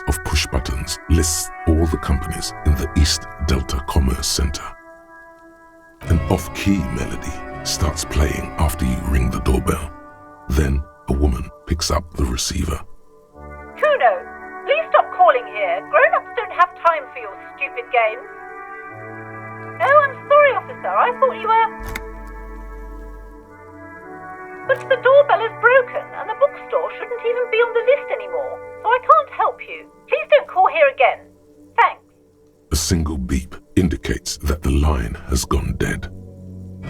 Of push buttons lists all the companies in the East Delta Commerce Center. An off-key melody starts playing after you ring the doorbell. Then a woman picks up the receiver. Kuno, please stop calling here. Grown-ups don't have time for your stupid games. Oh, I'm sorry, officer. I thought you were... But the doorbell is broken and the bookstore shouldn't even be on the list anymore. So I can't help you. Please don't call here again. Thanks. A single beep indicates that the line has gone dead.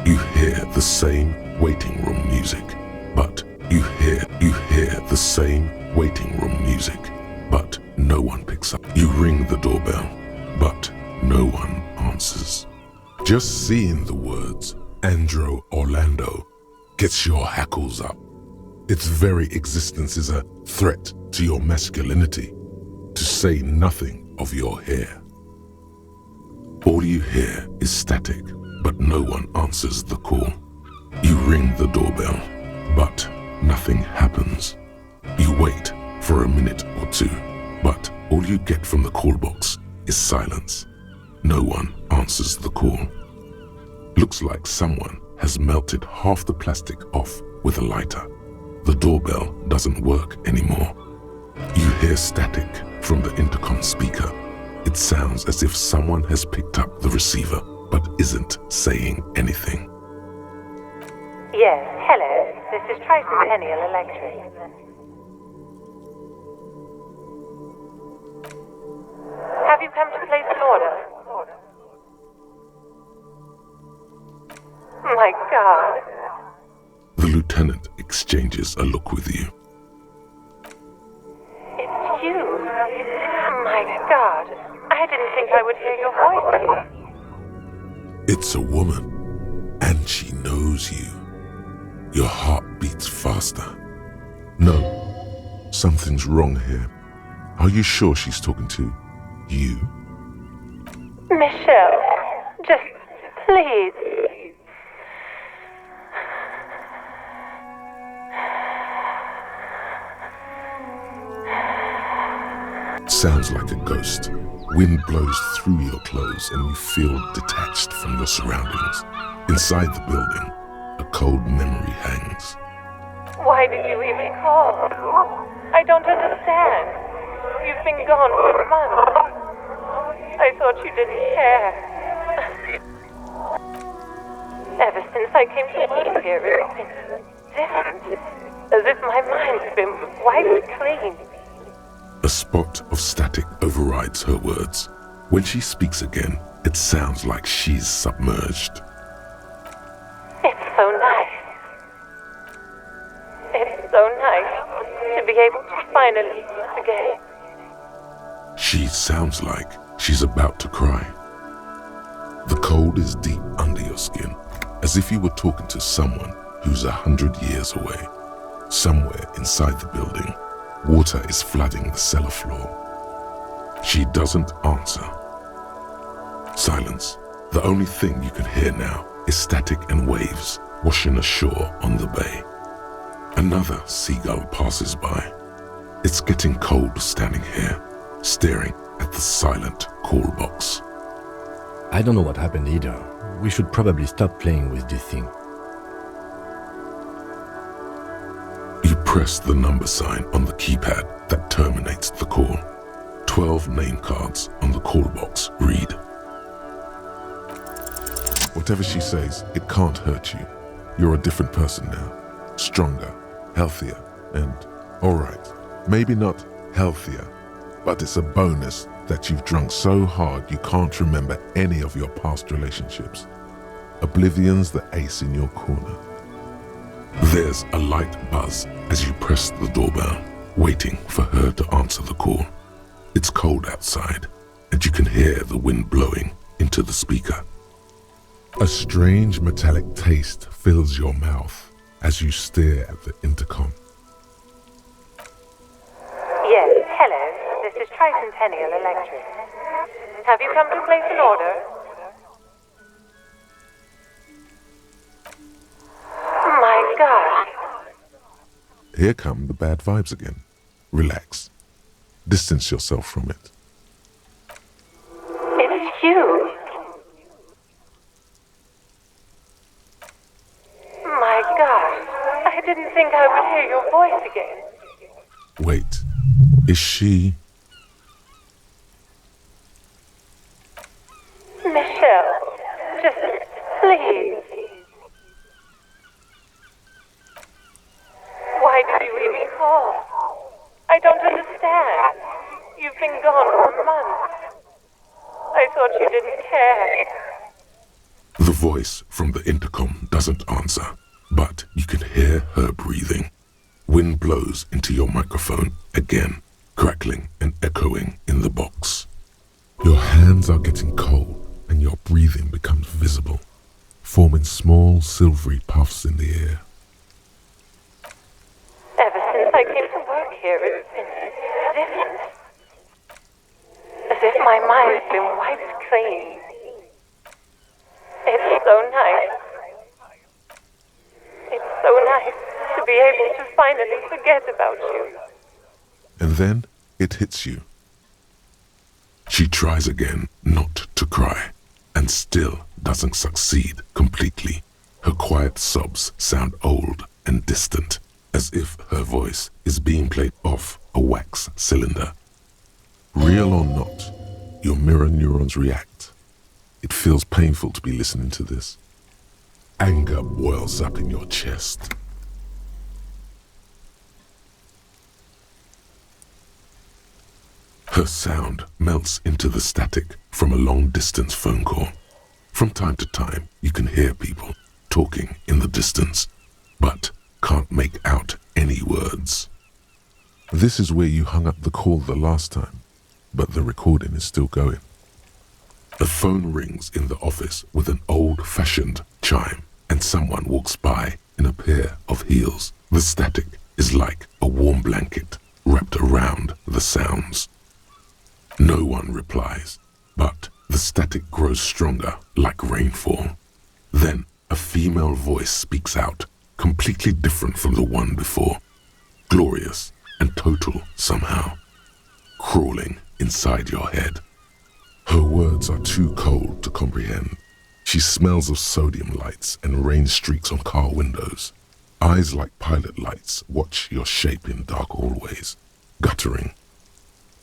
You hear the same waiting room music, but you hear the same waiting room music, but no one picks up. You ring the doorbell, but no one answers. Just seeing the words Andro Orlando gets your hackles up. Its very existence is a threat to your masculinity, to say nothing of your hair. All you hear is static, but no one answers the call. You ring the doorbell, but nothing happens. You wait for a minute or two, but all you get from the call box is silence. No one answers the call. Looks like someone has melted half the plastic off with a lighter. The doorbell doesn't work anymore. You hear static from the intercom speaker. It sounds as if someone has picked up the receiver but isn't saying anything. Yes, hello. This is Tricentennial Electric. Have you come to place an order? My God. The lieutenant exchanges a look with you. It's you. My God. I didn't think I would hear your voice here. It's a woman, and she knows you. Your heart beats faster. No, something's wrong here. Are you sure she's talking to you? Michelle, just please. Sounds like a ghost. Wind blows through your clothes and you feel detached from your surroundings. Inside the building, a cold memory hangs. Why did you even call? I don't understand. You've been gone for months. I thought you didn't care. Ever since I came to live here, it's been different. As if my mind's been wiped clean. A spot of static overrides her words. When she speaks again, it sounds like she's submerged. It's so nice. It's so nice to be able to finally meet again. She sounds like she's about to cry. The cold is deep under your skin, as if you were talking to someone who's 100 years away. Somewhere inside the building, water is flooding the cellar floor. She doesn't answer. Silence. The only thing you can hear now is static and waves washing ashore on the bay. Another seagull passes by. It's getting cold standing here, staring at the silent call box. I don't know what happened either. We should probably stop playing with this thing. You press the number sign on the keypad that terminates the call. 12 name cards on the call box read. Whatever she says, it can't hurt you. You're a different person now. Stronger, healthier, And, alright, maybe not healthier, but it's a bonus that you've drunk so hard you can't remember any of your past relationships. Oblivion's the ace in your corner. There's a light buzz as you press the doorbell, waiting for her to answer the call. It's cold outside, and you can hear the wind blowing into the speaker. A strange metallic taste fills your mouth as you stare at the intercom. Yes, hello. This is Tricentennial Electric. Have you come to place an order? My God. Here come the bad vibes again. Relax. Distance yourself from it. It's you. My God. I didn't think I would hear your voice again. Wait, is she... Michelle, just please. Why did you even call? I don't understand. You've been gone for months. I thought you didn't care. The voice from the intercom doesn't answer, but you can hear her breathing. Wind blows into your microphone again, crackling and echoing in the box. Your hands are getting cold and your breathing becomes visible, forming small silvery puffs in the air. Ever since I came to work here, it's been different. As if my mind's been wiped clean. It's so nice. It's so nice to be able to finally forget about you. And then it hits you. She tries again not to cry, and still doesn't succeed completely. Her quiet sobs sound old and distant, as if her voice is being played off a wax cylinder. Real or not, your mirror neurons react. It feels painful to be listening to this. Anger boils up in your chest. Her sound melts into the static from a long-distance phone call. From time to time, you can hear people talking in the distance, but can't make out any words. This is where you hung up the call the last time, but the recording is still going. The phone rings in the office with an old-fashioned chime, and someone walks by in a pair of heels. The static is like a warm blanket wrapped around the sounds. No one replies, but the static grows stronger like rainfall. Then a female voice speaks out, completely different from the one before. Glorious and total somehow, crawling inside your head. Her words are too cold to comprehend. She smells of sodium lights and rain streaks on car windows. Eyes like pilot lights watch your shape in dark hallways, guttering.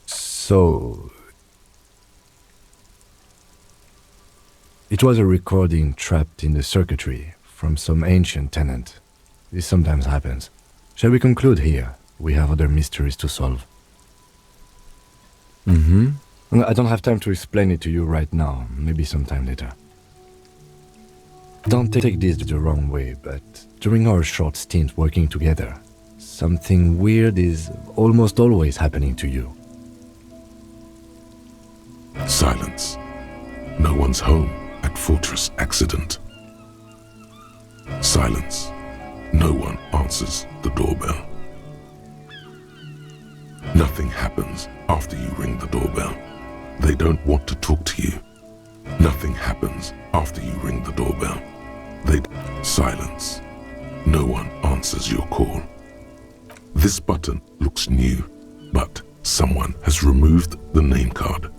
So, it was a recording trapped in the circuitry from some ancient tenant. This sometimes happens. Shall we conclude here? We have other mysteries to solve. I don't have time to explain it to you right now, maybe sometime later. Don't take this the wrong way, but during our short stint working together, something weird is almost always happening to you. Silence. No one's home at Fortress Accident. Silence. No one answers the doorbell. Nothing happens after you ring the doorbell. They don't want to talk to you. Nothing happens after you ring the doorbell. Silence. No one answers your call. This button looks new, but someone has removed the name card.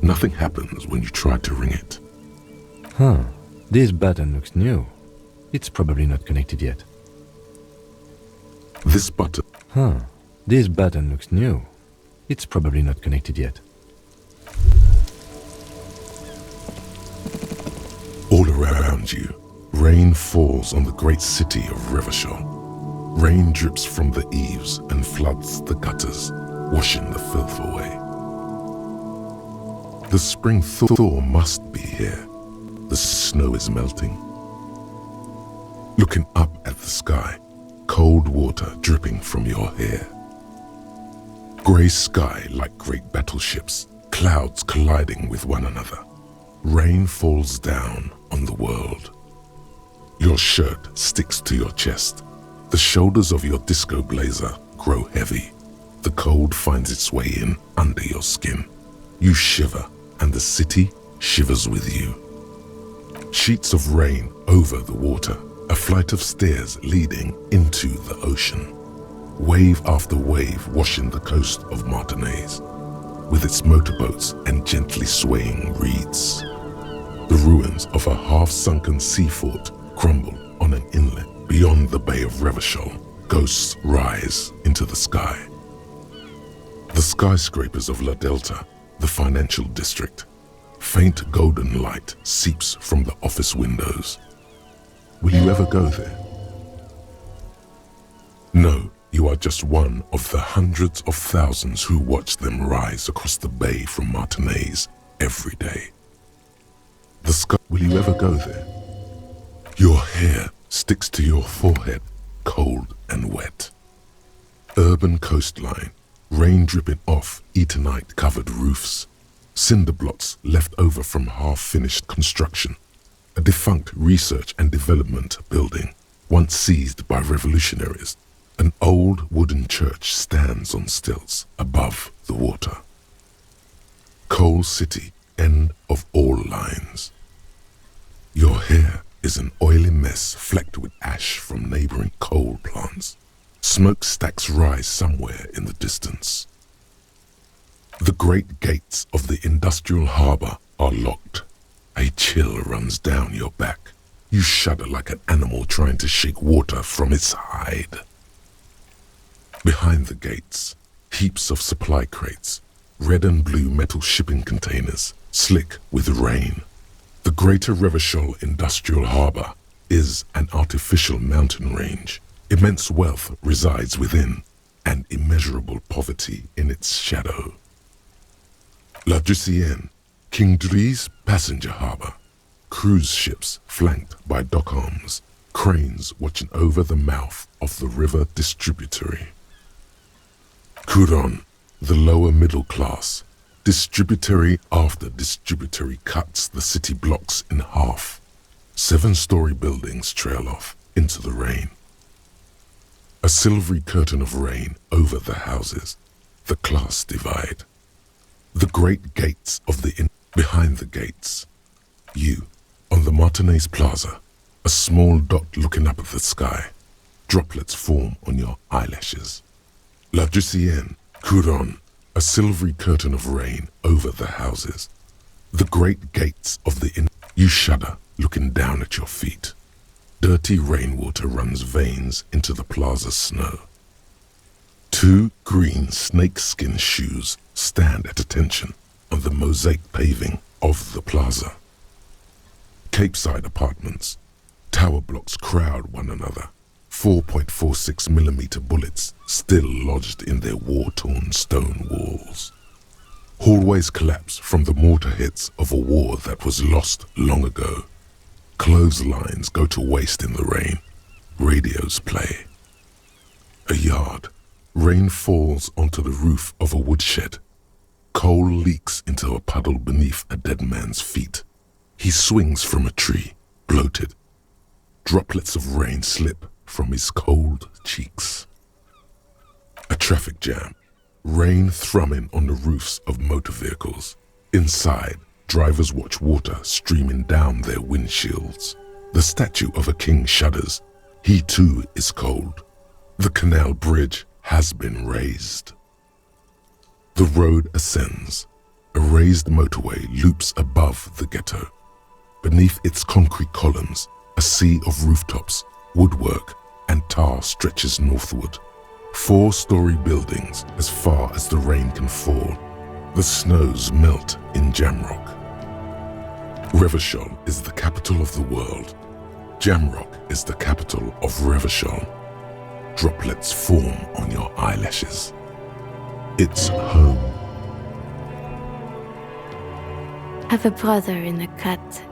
Nothing happens when you try to ring it. This button looks new. It's probably not connected yet. This button... This button looks new. It's probably not connected yet. All around you, rain falls on the great city of Revachol. Rain drips from the eaves and floods the gutters, washing the filth away. The spring thaw must be here. The snow is melting. Looking up at the sky, cold water dripping from your hair. Grey sky like great battleships, clouds colliding with one another. Rain falls down on the world. Your shirt sticks to your chest. The shoulders of your disco blazer grow heavy. The cold finds its way in under your skin. You shiver, and the city shivers with you. Sheets of rain over the water, a flight of stairs leading into the ocean. Wave after wave washing the coast of Martinaise, with its motorboats and gently swaying reeds. The ruins of a half-sunken sea fort crumble on an inlet beyond the Bay of Revachol. Ghosts rise into the sky. The skyscrapers of La Delta, the financial district. Faint golden light seeps from the office windows. Will you ever go there? No, you are just one of the hundreds of thousands who watch them rise across the bay from Martinaise every day. The sky. Will you ever go there? Your hair sticks to your forehead, cold and wet. Urban coastline, rain dripping off Eternite-covered roofs, cinder blocks left over from half-finished construction, a defunct research and development building, once seized by revolutionaries. An old wooden church stands on stilts above the water. Coal City, end of all lines. Your hair is an oily mess flecked with ash from neighboring coal plants. Smokestacks rise somewhere in the distance. The great gates of the industrial harbor are locked. A chill runs down your back. You shudder like an animal trying to shake water from its hide. Behind the gates, heaps of supply crates, red and blue metal shipping containers, slick with rain. The Greater Revachol Industrial Harbor is an artificial mountain range. Immense wealth resides within, and immeasurable poverty in its shadow. La Drusienne, King Dries passenger harbor. Cruise ships flanked by dock arms, cranes watching over the mouth of the river distributary. Couronne, the lower middle class. Distributary after distributary cuts the city blocks in half. 7-story buildings trail off into the rain. A silvery curtain of rain over the houses. The class divide. The great gates of the inn. Behind the gates. You, on the Martinaise Plaza, a small dot looking up at the sky. Droplets form on your eyelashes. La Drusienne, Couronne, a silvery curtain of rain over the houses. The great gates of the inn. You shudder, looking down at your feet. Dirty rainwater runs veins into the plaza's snow. 2 green snakeskin shoes stand at attention on the mosaic paving of the plaza. Capeside apartments. Tower blocks crowd one another. 4.46mm bullets still lodged in their war-torn stone walls. Hallways collapse from the mortar hits of a war that was lost long ago. Clotheslines go to waste in the rain. Radios play. A yard. Rain falls onto the roof of a woodshed. Coal leaks into a puddle beneath a dead man's feet. He swings from a tree, bloated. Droplets of rain slip from his cold cheeks. A traffic jam. Rain thrumming on the roofs of motor vehicles. Inside, drivers watch water streaming down their windshields. The statue of a king shudders. He too is cold. The canal bridge has been raised. The road ascends. A raised motorway loops above the ghetto. Beneath its concrete columns, a sea of rooftops, woodwork, and tar stretches northward. 4-story buildings as far as the rain can fall. The snows melt in Jamrock. Revachol is the capital of the world. Jamrock is the capital of Revachol. droplets form on your eyelashes. It's home. Have a brother in the cut.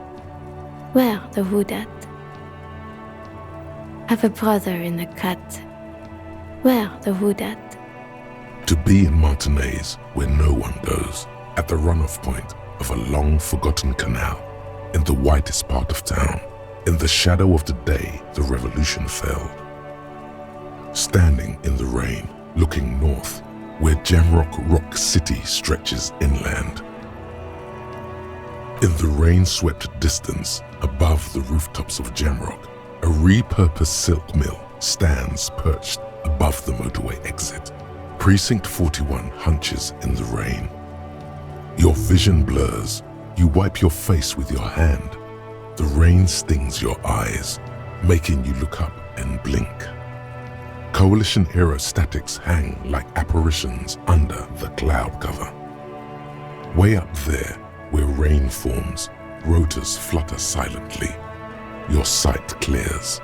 Where the hood at? Have a brother in the cut. Where the hood at? To be in Martinez where no one goes, at the runoff point of a long-forgotten canal, in the whitest part of town, in the shadow of the day the revolution fell. Standing in the rain, looking north, where Jamrock Rock City stretches inland. In the rain-swept distance, above the rooftops of Jamrock, a repurposed silk mill stands perched above the motorway exit. Precinct 41 hunches in the rain. Your vision blurs. You wipe your face with your hand. The rain stings your eyes, making you look up and blink. Coalition aerostatics hang like apparitions under the cloud cover. Way up there, where rain forms, rotors flutter silently. Your sight clears.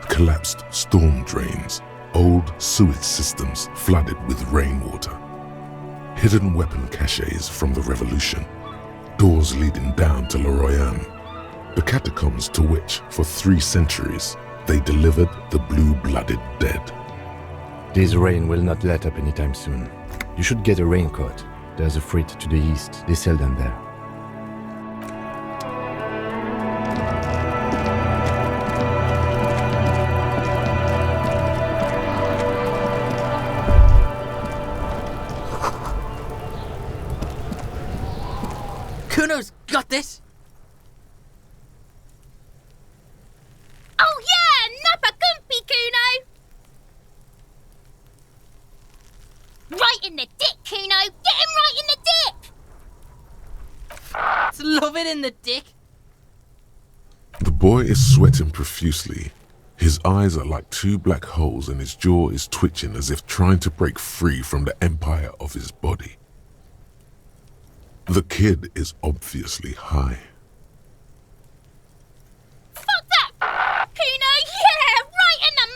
Collapsed storm drains, old sewage systems flooded with rainwater. Hidden weapon caches from the revolution. Doors leading down to Loroyam, the catacombs to which, for 3 centuries, they delivered the blue-blooded dead. This rain will not let up anytime soon. You should get a raincoat. There's a freight to the east. They sell them there. Kuno's got this! Oh yeah! Nappa Gumpy, Kuno! Right in the dick, Kuno! Get him right in the dick! It's love it in the dick. The boy is sweating profusely. His eyes are like 2 black holes and his jaw is twitching as if trying to break free from the empire of his body. The kid is obviously high. Fuck that, Kuno! Yeah! Right in the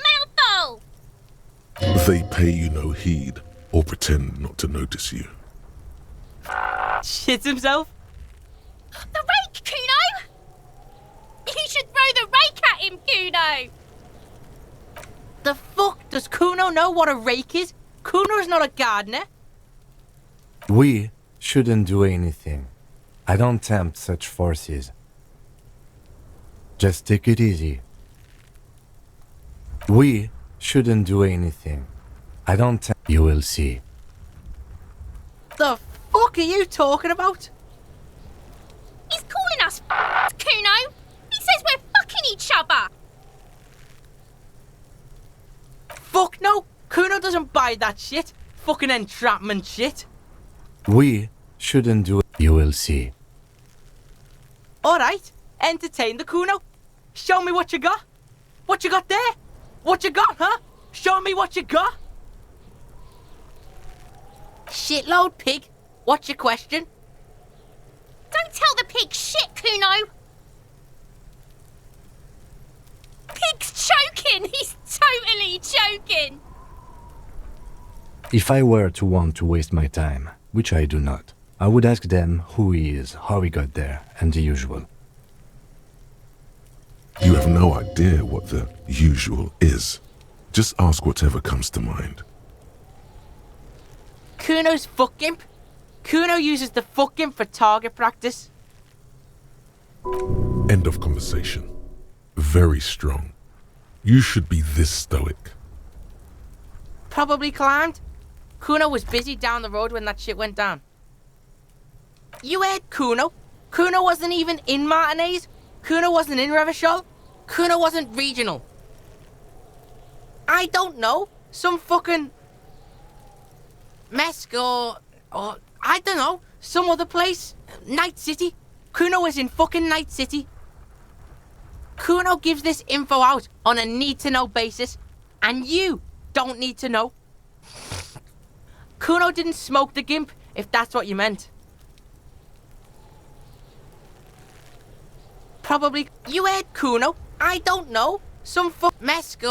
mouthhole! They pay you no heed or pretend not to notice you. Shits himself. The rake, Kuno! You should throw the rake at him, Kuno! The fuck? Does Kuno know what a rake is? Kuno's not a gardener. We shouldn't do anything. I don't tempt such forces. Just take it easy. We shouldn't do anything. I don't tempt... You will see. The fuck are you talking about? He's calling us Kuno! He says we're fucking each other! Fuck no! Kuno doesn't buy that shit. Fucking entrapment shit. We shouldn't do it. You will see. Alright, entertain the Kuno. Show me what you got. What you got there? What you got, huh? Show me what you got. Shitload pig. What's your question? Don't tell the pig shit, Kuno! Pig's choking! He's totally choking! If I were to want to waste my time, which I do not, I would ask them who he is, how he got there, and the usual. You have no idea what the usual is. Just ask whatever comes to mind. Kuno's fuck imp. Kuno uses the fuck imp for target practice. End of conversation. Very strong. You should be this stoic. Probably climbed. Kuno was busy down the road when that shit went down. You heard Kuno? Kuno wasn't even in Martinez. Kuno wasn't in Revachol. Kuno wasn't regional. I don't know. Some fucking Mesk or I don't know. Some other place. Night City. Kuno was in fucking Night City. Kuno gives this info out on a need-to-know basis, and you don't need to know. Kuno didn't smoke the gimp, if that's what you meant. Probably. You heard Kuno? I don't know. Some Mesk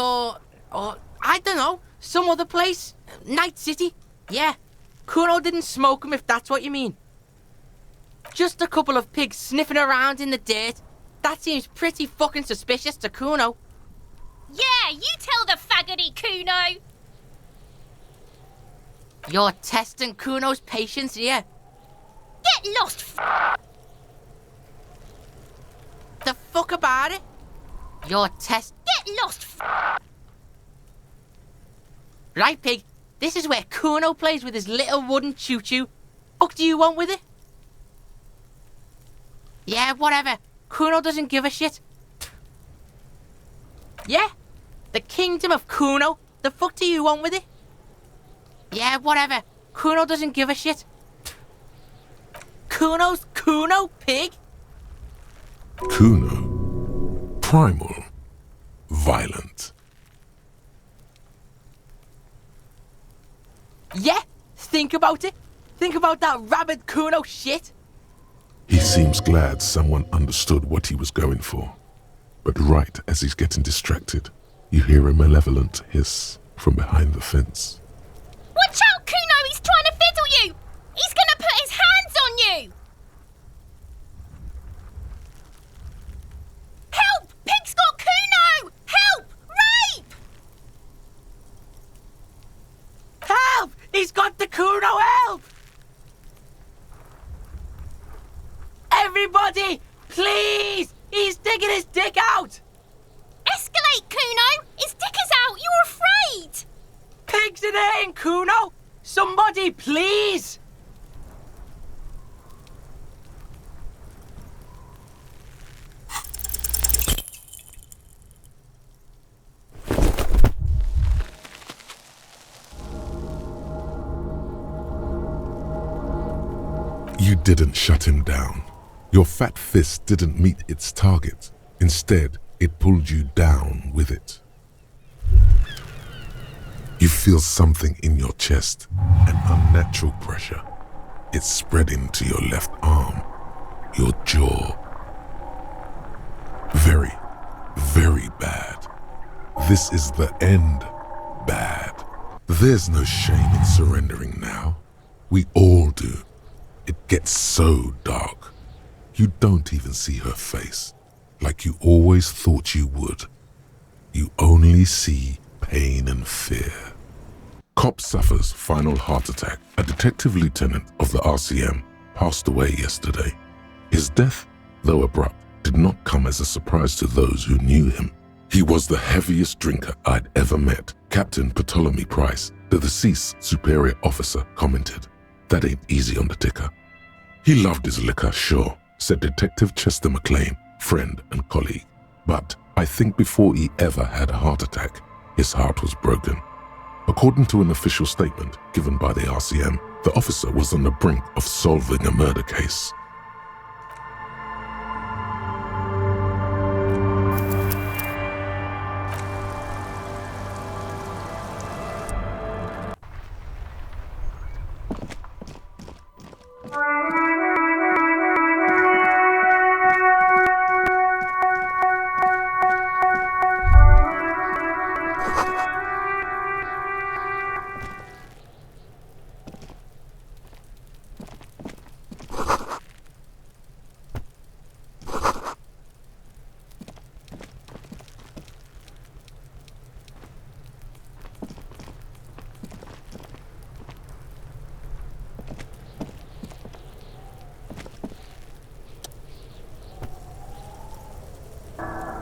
or I don't know. Some other place. Night City. Yeah. Kuno didn't smoke them, if that's what you mean. Just a couple of pigs sniffing around in the dirt. That seems pretty fucking suspicious to Kuno. Yeah, you tell the faggoty, Kuno. You're testing Kuno's patience here. Get lost, The fuck about it? You're Get lost, Right, pig. This is where Kuno plays with his little wooden choo-choo. Fuck do you want with it? Yeah, whatever. Kuno doesn't give a shit. Yeah? The kingdom of Kuno? The fuck do you want with it? Yeah, whatever. Kuno doesn't give a shit. Kuno's Kuno, pig? Kuno. Primal. Violent. Yeah? Think about it. Think about that rabid Kuno shit. He seems glad someone understood what he was going for. But right as he's getting distracted, you hear a malevolent hiss from behind the fence. Watch out, Kuno! He's trying to fiddle you! He's gonna put his hands on you! Help! Pig's got Kuno! Help! Rape! Help! He's got the Kuno, help! Everybody, please! He's digging his dick out! Escalate, Kuno! His dick is out! You're afraid! Pigs in here, Kuno! Somebody, please! You didn't shut him down. Your fat fist didn't meet its target. Instead, it pulled you down with it. You feel something in your chest, an unnatural pressure. It's spreading to your left arm, your jaw. Very, very bad. This is the end. Bad. There's no shame in surrendering now. We all do. It gets so dark. You don't even see her face, like you always thought you would. You only see pain and fear. Cop suffers final heart attack. A detective lieutenant of the RCM passed away yesterday. His death, though abrupt, did not come as a surprise to those who knew him. He was the heaviest drinker I'd ever met. Captain Ptolemy Price, the deceased superior officer, commented, "That ain't easy on the ticker." He loved his liquor, sure, said Detective Chester McLean, friend and colleague. But I think before he ever had a heart attack, his heart was broken. According to an official statement given by the RCM, the officer was on the brink of solving a murder case.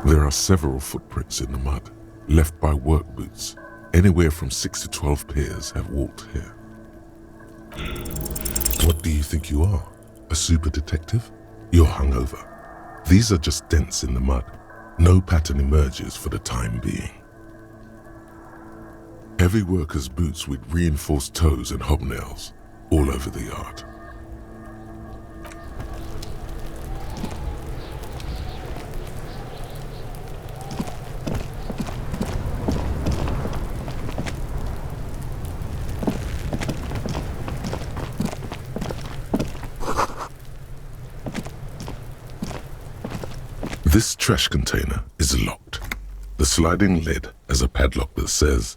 There are several footprints in the mud, left by work boots. Anywhere from 6 to 12 pairs have walked here. What do you think you are? A super detective? You're hungover. These are just dents in the mud. No pattern emerges for the time being. Heavy workers' boots with reinforced toes and hobnails all over the yard. This trash container is locked. The sliding lid has a padlock that says,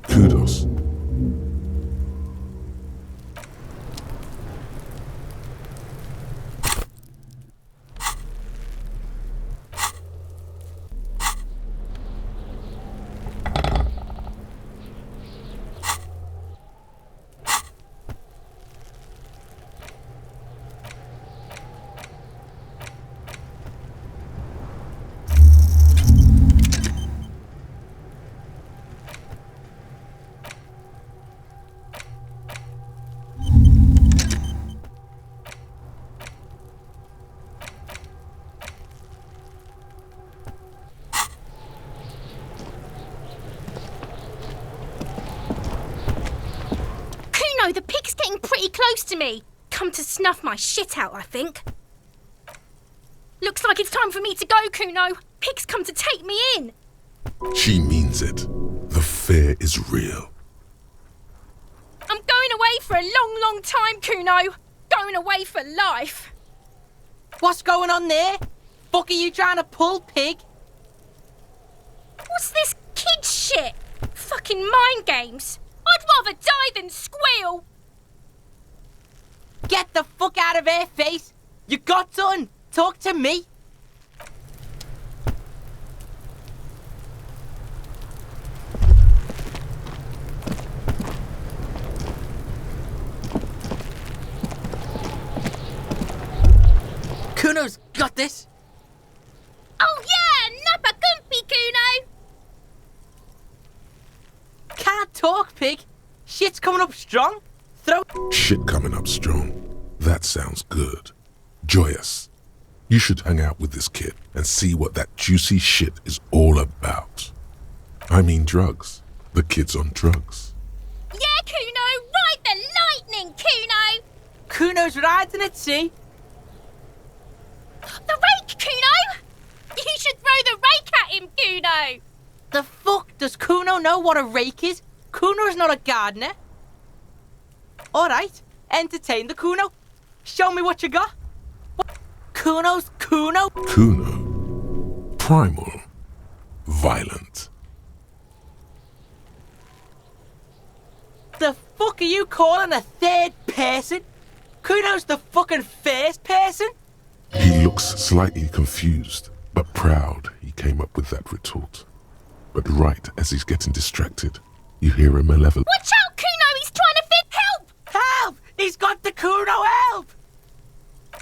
Kudos. Kuno, the pig's getting pretty close to me. Come to snuff my shit out, I think. Looks like it's time for me to go, Kuno. Pig's come to take me in. She means it. The fear is real. I'm going away for a long, long time, Kuno. Going away for life. What's going on there? Fuck are you trying to pull, pig? What's this kid shit? Fucking mind games. I'd rather die than squeal. Get the fuck out of her face. You got done. Talk to me. Kuno's got this. Oh yeah, nappa gumpy, Kuno. Can't talk, pig. Shit's coming up strong. Throw. Shit coming up strong. That sounds good. Joyous. You should hang out with this kid and see what that juicy shit is all about. I mean drugs. The kid's on drugs. Yeah, Kuno, ride the lightning, Kuno. Kuno's riding at sea. The rake, Kuno. You should throw the rake at him, Kuno. The fuck does Kuno know what a rake is? Kuno's not a gardener. Alright, entertain the Kuno. Show me what you got. Kuno's Kuno? Kuno. Primal. Violent. The fuck are you calling a third person? Kuno's the fucking first person? He looks slightly confused, but proud he came up with that retort. But right as he's getting distracted, you hear a malevolent... Watch out, Kuno, he's trying to fit help. Help! He's got the Kuno, help!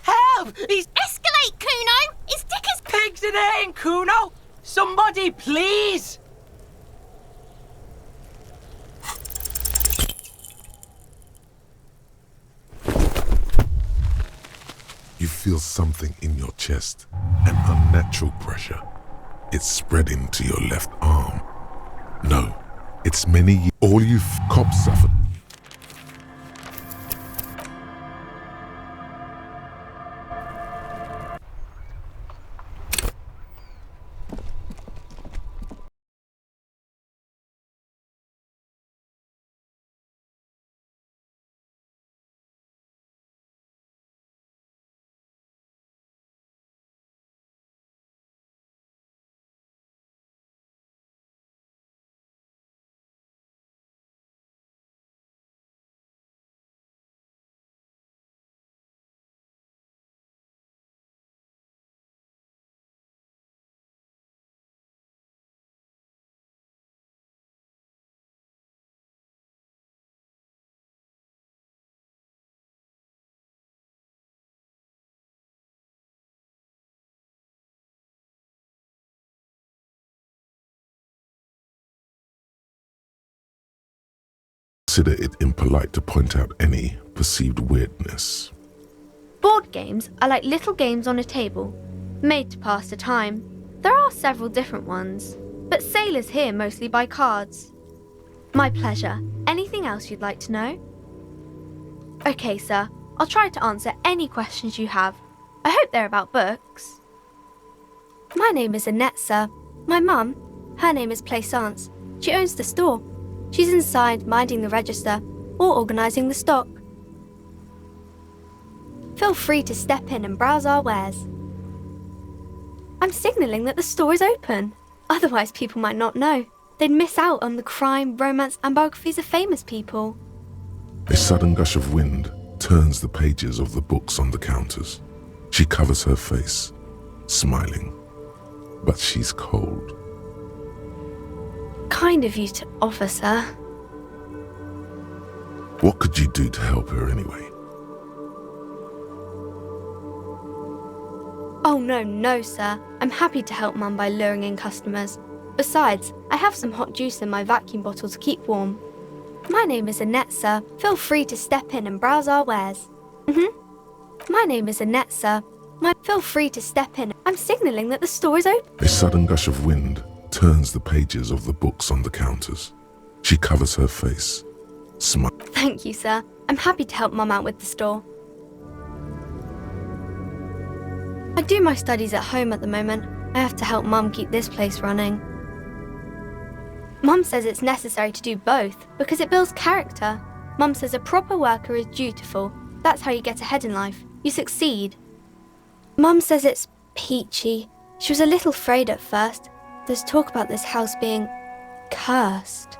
Help! He's... Escalate, Kuno. His dick is... Pigs in here, Kuno! Somebody, please! You feel something in your chest, an unnatural pressure. It's spreading to your left arm. No, it's many all you cops suffered. Consider it impolite to point out any perceived weirdness. Board games are like little games on a table, made to pass the time. There are several different ones, but sailors here mostly buy cards. My pleasure. Anything else you'd like to know? Okay, sir. I'll try to answer any questions you have. I hope they're about books. My name is Annette, sir. My mum, her name is Plaisance. She owns the store. She's inside minding the register or organising the stock. Feel free to step in and browse our wares. I'm signalling that the store is open, otherwise people might not know. they'd miss out on the crime, romance, and biographies of famous people. A sudden gush of wind turns the pages of the books on the counters. She covers her face, smiling, but she's cold. Kind of you to offer, sir. What could you do to help her anyway? Oh no, sir. I'm happy to help Mum by luring in customers. Besides, I have some hot juice in my vacuum bottle to keep warm. My name is Annette, sir. Feel free to step in and browse our wares. My name is Annette, sir. Feel free to step in. I'm signalling that the store is open. A sudden gush of wind turns the pages of the books on the counters. She covers her face, smiling. Thank you, sir. I'm happy to help Mum out with the store. I do my studies at home at the moment. I have to help Mum keep this place running. Mum says it's necessary to do both because it builds character. Mum says a proper worker is dutiful. That's how you get ahead in life. You succeed. Mum says it's peachy. She was a little afraid at first. There's talk about this house being cursed.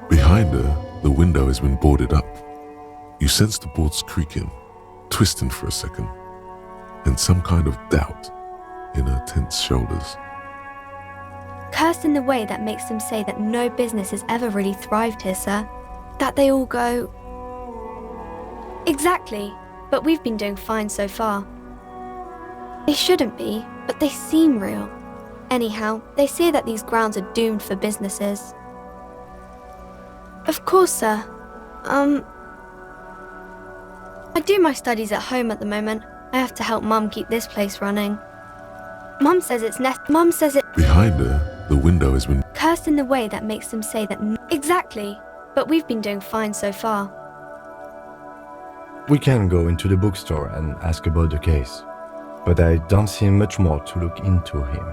Behind her, the window has been boarded up. You sense the boards creaking, twisting for a second, and some kind of doubt in her tense shoulders. Cursed in the way that makes them say that no business has ever really thrived here, sir. That they all go... Exactly, but we've been doing fine so far. They shouldn't be, but they seem real. Anyhow, they say that these grounds are doomed for businesses. Of course, sir. I do my studies at home at the moment. I have to help Mum keep this place running. Mum says it's Behind her, the window has been cursed in the way that makes them say that exactly, but we've been doing fine so far. We can go into the bookstore and ask about the case, but I don't see much more to look into him.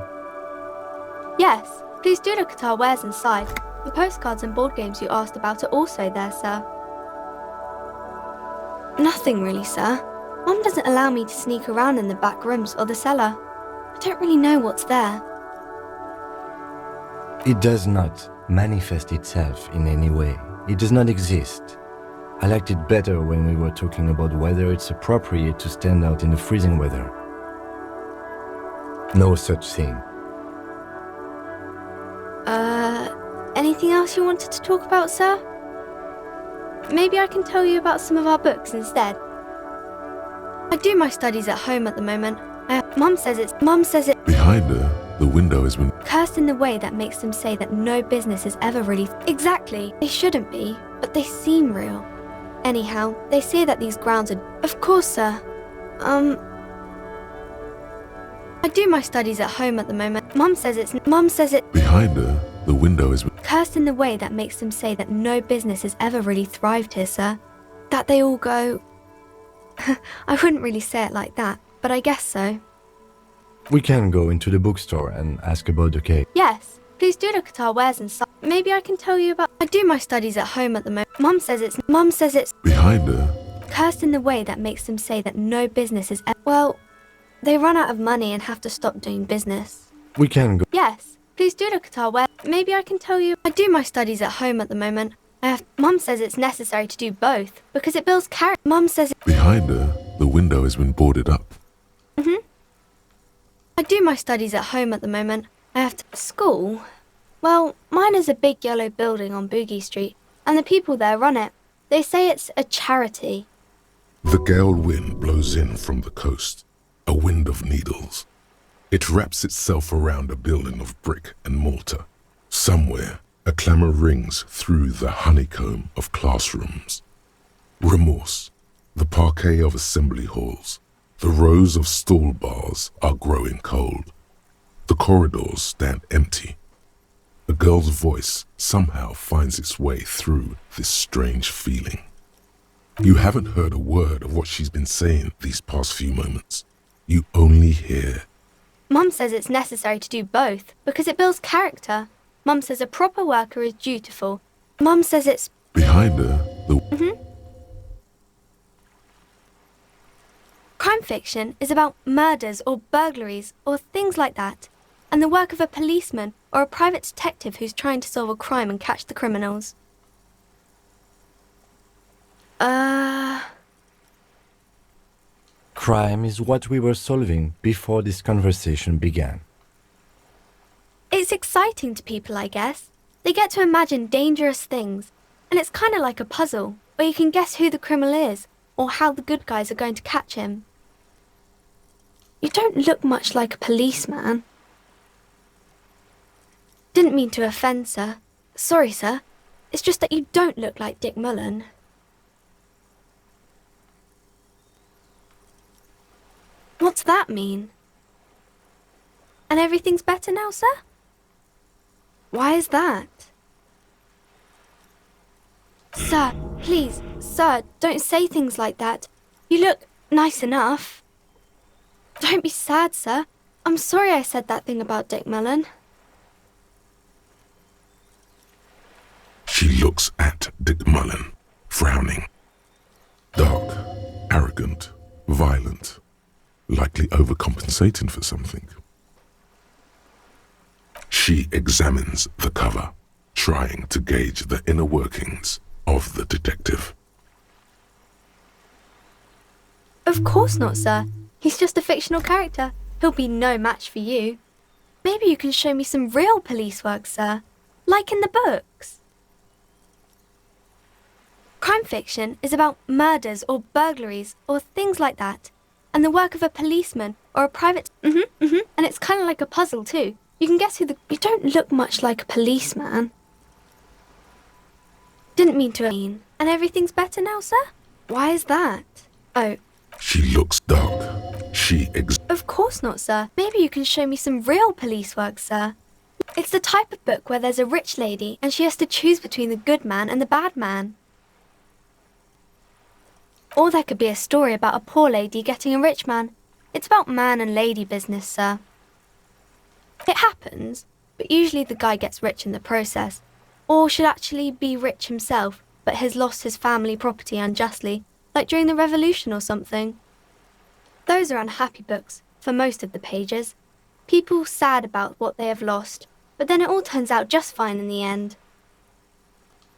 Yes, please do look at our wares inside. The postcards and board games you asked about are also there, sir. Nothing really, sir. Mum doesn't allow me to sneak around in the back rooms or the cellar. I don't really know what's there. It does not manifest itself in any way. It does not exist. I liked it better when we were talking about whether it's appropriate to stand out in the freezing weather. No such thing. Anything else you wanted to talk about, sir? Maybe I can tell you about some of our books instead. I do my studies at home at the moment. Mum says it. Behind her, the window has been cursed in the way that makes them say that no business is ever really... Exactly. They shouldn't be, but they seem real. Anyhow, they say that these grounds are... Of course, sir. I do my studies at home at the moment. Mum says it. Behind her, the window has been cursed in the way that makes them say that no business has ever really thrived here, sir. That they all go... I wouldn't really say it like that, but I guess so. We can go into the bookstore and ask about the case. Yes, please do look at our wares inside. Maybe I can tell you about... I do my studies at home at the moment. Mum says it's... Behind her, cursed in the way that makes them say that no business is... Well, they run out of money and have to stop doing business. We can go... Yes, please do look at our wares. Maybe I can tell you... I do my studies at home at the moment. Mum says it's necessary to do both because it builds character. Mum says... Behind her, the window has been boarded up. I do my studies at home at the moment. I have to... School? Well, mine is a big yellow building on Boogie Street, and the people there run it. They say it's a charity. The gale wind blows in from the coast, a wind of needles. It wraps itself around a building of brick and mortar. Somewhere, a clamour rings through the honeycomb of classrooms. Remorse, the parquet of assembly halls, the rows of stall bars are growing cold. The corridors stand empty. A girl's voice somehow finds its way through this strange feeling. You haven't heard a word of what she's been saying these past few moments. You only hear... Mum says it's necessary to do both because it builds character. Mum says a proper worker is dutiful. Mum says it's... Behind her, the... Crime fiction is about murders or burglaries or things like that. and the work of a policeman or a private detective who's trying to solve a crime and catch the criminals. Crime is what we were solving before this conversation began. It's exciting to people, I guess. They get to imagine dangerous things, and it's kind of like a puzzle, where you can guess who the criminal is, or how the good guys are going to catch him. You don't look much like a policeman. Didn't mean to offend, sir. Sorry, sir. It's just that you don't look like Dick Mullen. What's that mean? And everything's better now, sir? Why is that? Sir, please, sir, don't say things like that. You look nice enough. Don't be sad, sir. I'm sorry I said that thing about Dick Mullen. She looks at Dick Mullen, frowning. Dark, arrogant, violent, likely overcompensating for something. She examines the cover, trying to gauge the inner workings of the detective. Of course not, sir. He's just a fictional character. He'll be no match for you. Maybe you can show me some real police work, sir. Like in the books. Crime fiction is about murders or burglaries or things like that. And the work of a policeman or a private... And it's kind of like a puzzle too. You can guess who the... You don't look much like a policeman. Didn't mean to mean. And everything's better now, sir? Why is that? Oh. She looks dark. Of course not, sir. Maybe you can show me some real police work, sir. It's the type of book where there's a rich lady and she has to choose between the good man and the bad man. Or there could be a story about a poor lady getting a rich man. It's about man and lady business, sir. It happens, but usually the guy gets rich in the process. Or should actually be rich himself, but has lost his family property unjustly, like during the revolution or something. Those are unhappy books, for most of the pages. People sad about what they have lost, but then it all turns out just fine in the end.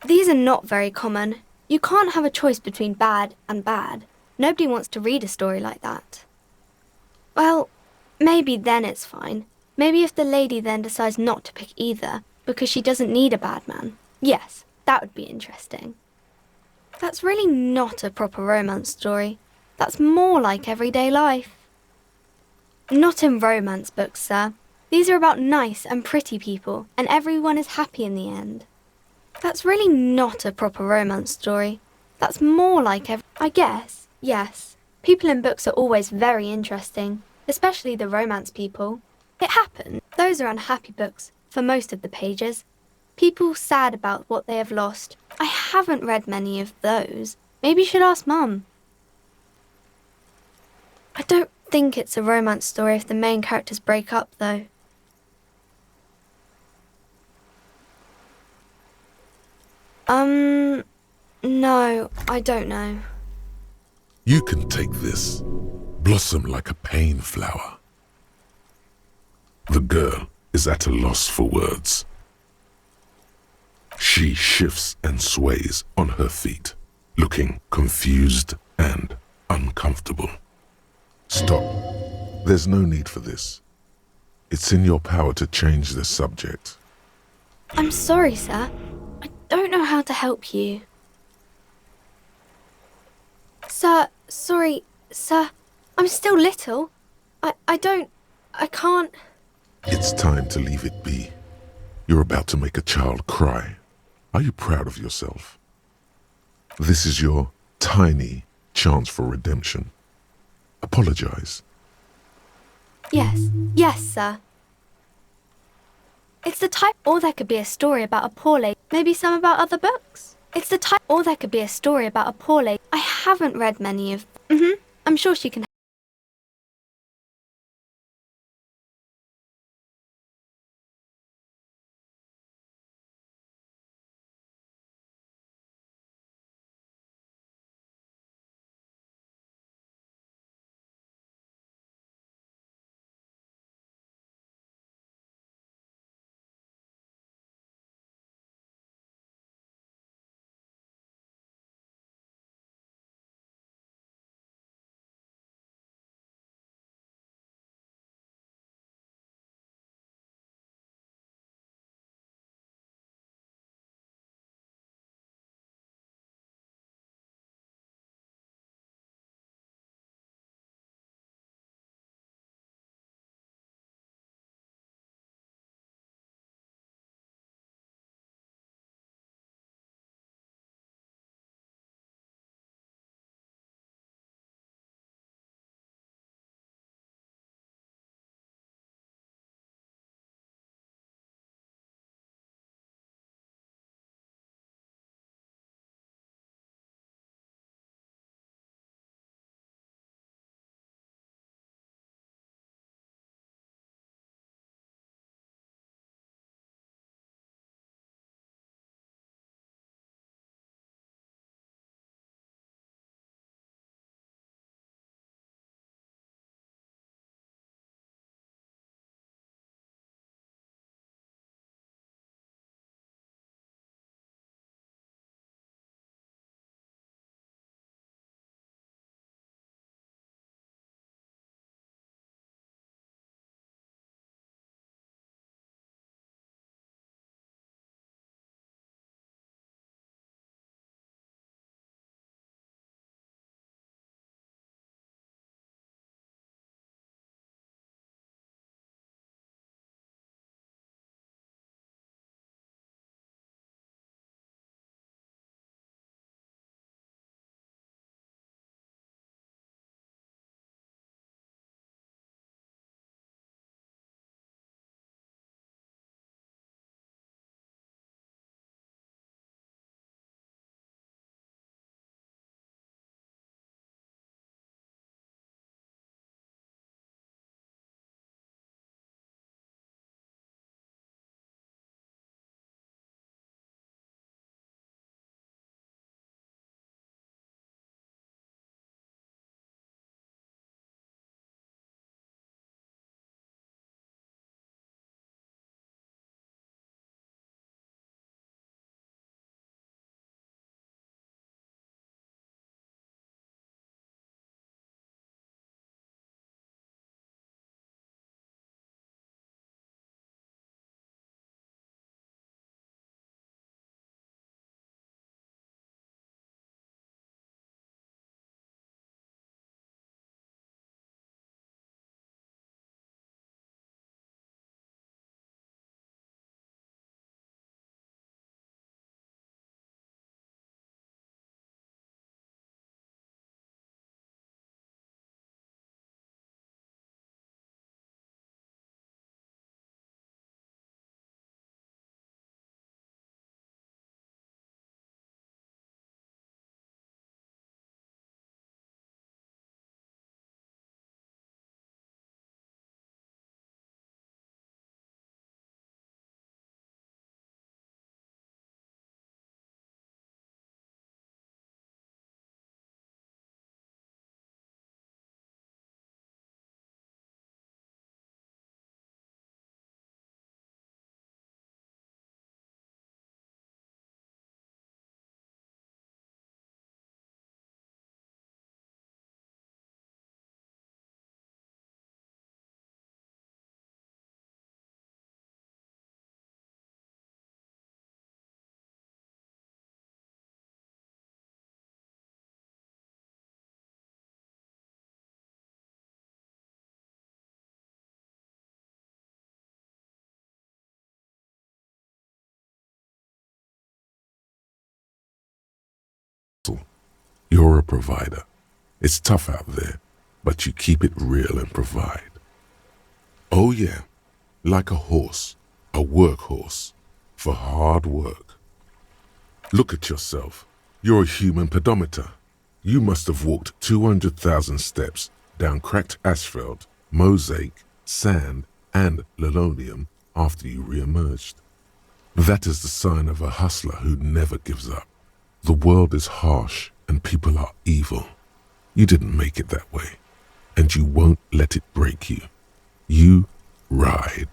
These are not very common. You can't have a choice between bad and bad. Nobody wants to read a story like that. Well, maybe then it's fine. Maybe if the lady then decides not to pick either, because she doesn't need a bad man. Yes, that would be interesting. That's really not a proper romance story. That's more like everyday life. Not in romance books, sir. These are about nice and pretty people, and everyone is happy in the end. That's really not a proper romance story. That's more like I guess, yes. People in books are always very interesting, especially the romance people. It happens. Those are unhappy books, for most of the pages. People sad about what they have lost. I haven't read many of those. Maybe you should ask Mum. I don't think it's a romance story if the main characters break up, though. No, I don't know. You can take this. Blossom like a pain flower. The girl is at a loss for words. She shifts and sways on her feet, looking confused and uncomfortable. Stop. There's no need for this. It's in your power to change the subject. I'm sorry, sir. I don't know how to help you. Sir, sorry, sir. I'm still little. I can't... It's time to leave it be. You're about to make a child cry. Are you proud of yourself? This is your tiny chance for redemption. Apologize. Yes, sir. It's the type... Or there could be a story about a poor lady. Maybe some about other books. It's the type... Or there could be a story about a poor lady. I haven't read many of... I'm sure she can... You're a provider. It's tough out there, but you keep it real and provide. Oh yeah, like a horse, a workhorse, for hard work. Look at yourself. You're a human pedometer. You must have walked 200,000 steps down cracked asphalt, mosaic, sand, and linoleum after you re-emerged. That is the sign of a hustler who never gives up. The world is harsh and people are evil. You didn't make it that way, and you won't let it break you. You ride.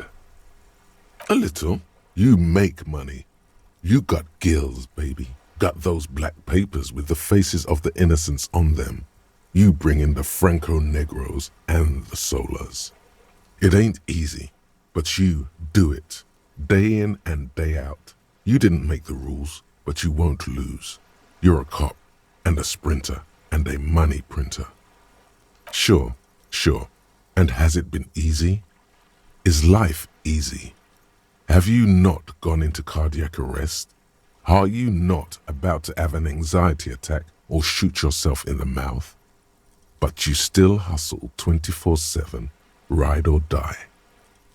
A little. You make money. You got gills, baby. Got those black papers with the faces of the innocents on them. You bring in the Franco Negros and the Solas. It ain't easy, but you do it. Day in and day out. You didn't make the rules, but you won't lose. You're a cop and a sprinter and a money printer. Sure. And has it been easy? Is life easy? Have you not gone into cardiac arrest? Are you not about to have an anxiety attack or shoot yourself in the mouth? But you still hustle 24/7, ride or die.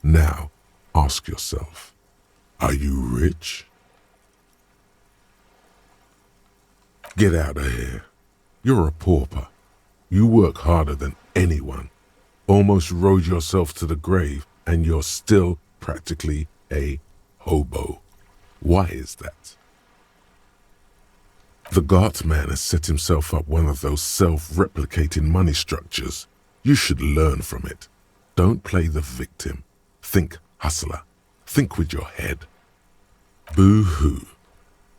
Now, ask yourself, are you rich? Get out of here. You're a pauper. You work harder than anyone. Almost rode yourself to the grave, and you're still practically a hobo. Why is that? The Gart man has set himself up one of those self-replicating money structures. You should learn from it. Don't play the victim. Think hustler. Think with your head. Boo-hoo.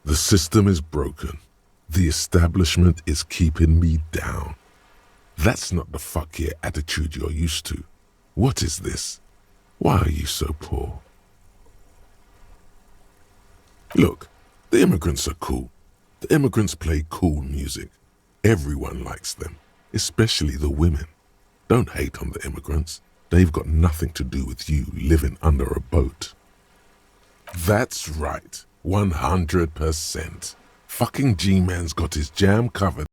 The system is broken. The establishment is keeping me down. That's not the fuck yeah attitude you're used to. What is this? Why are you so poor? Look, the immigrants are cool. The immigrants play cool music. Everyone likes them, especially the women. Don't hate on the immigrants. They've got nothing to do with you living under a boat. That's right, 100%. Fucking G-Man's got his jam covered.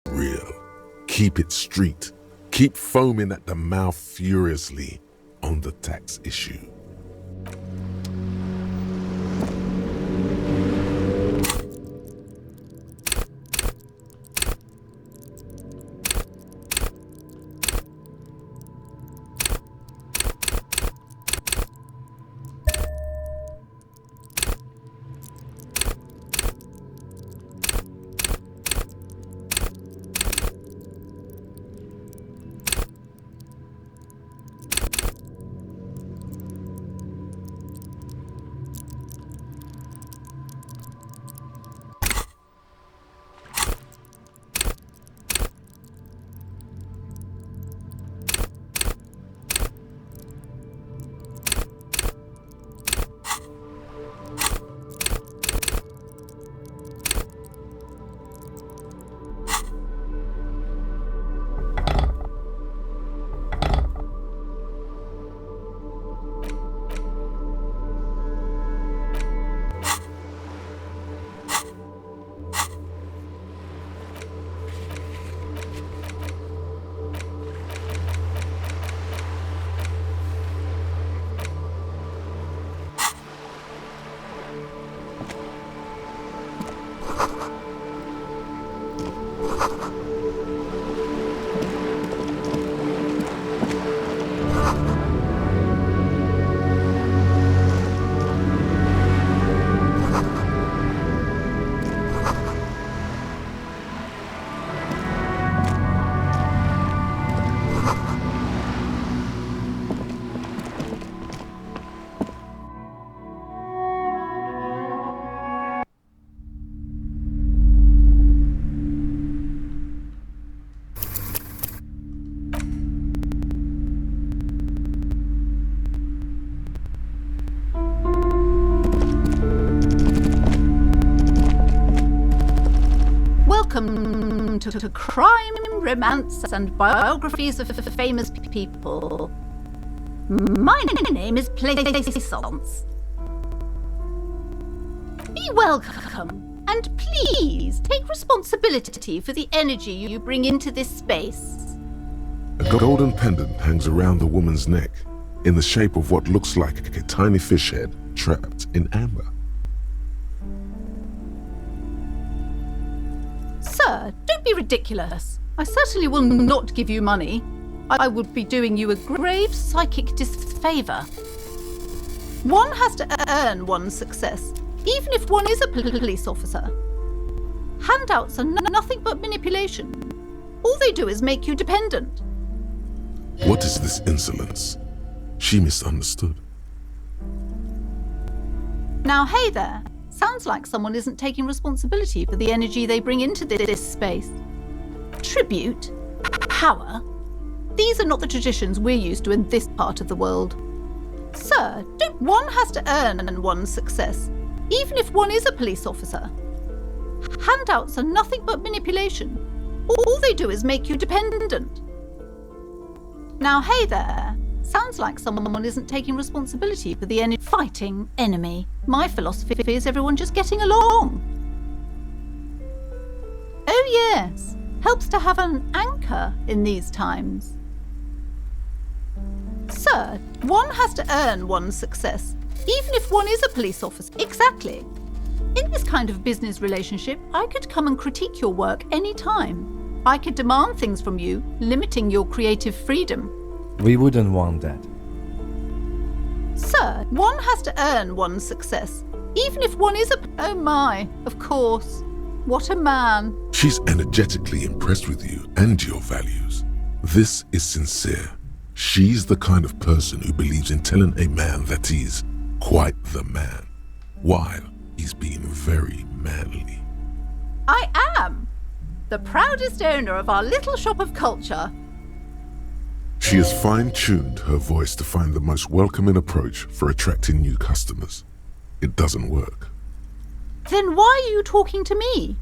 Real. Keep it street. Keep foaming at the mouth furiously on the tax issue. into crime, romance, and biographies of famous people. My name is Plaisance. Be welcome, and please take responsibility for the energy you bring into this space. A golden pendant hangs around the woman's neck in the shape of what looks like a tiny fish head trapped in amber. Sir, don't be ridiculous. I certainly will not give you money. I would be doing you a grave psychic disfavour. One has to earn one's success, even if one is a police officer. Handouts are nothing but manipulation. All they do is make you dependent. What is this insolence? She misunderstood. Now, hey there. Sounds like someone isn't taking responsibility for the energy they bring into this space. Tribute? Power? These are not the traditions we're used to in this part of the world. Sir, one has to earn one's success, even if one is a police officer. Handouts are nothing but manipulation. All they do is make you dependent. Now, hey there. Sounds like someone isn't taking responsibility for the fighting enemy. My philosophy is everyone just getting along. Oh yes, helps to have an anchor in these times. Sir, one has to earn one's success, even if one is a police officer. Exactly. In this kind of business relationship, I could come and critique your work any time. I could demand things from you, limiting your creative freedom. We wouldn't want that. Sir, one has to earn one's success, even if one is a... Oh my, of course. What a man. She's energetically impressed with you and your values. This is sincere. She's the kind of person who believes in telling a man that he's quite the man, while he's being very manly. I am the proudest owner of our little shop of culture. She has fine-tuned her voice to find the most welcoming approach for attracting new customers. It doesn't work. Then why are you talking to me?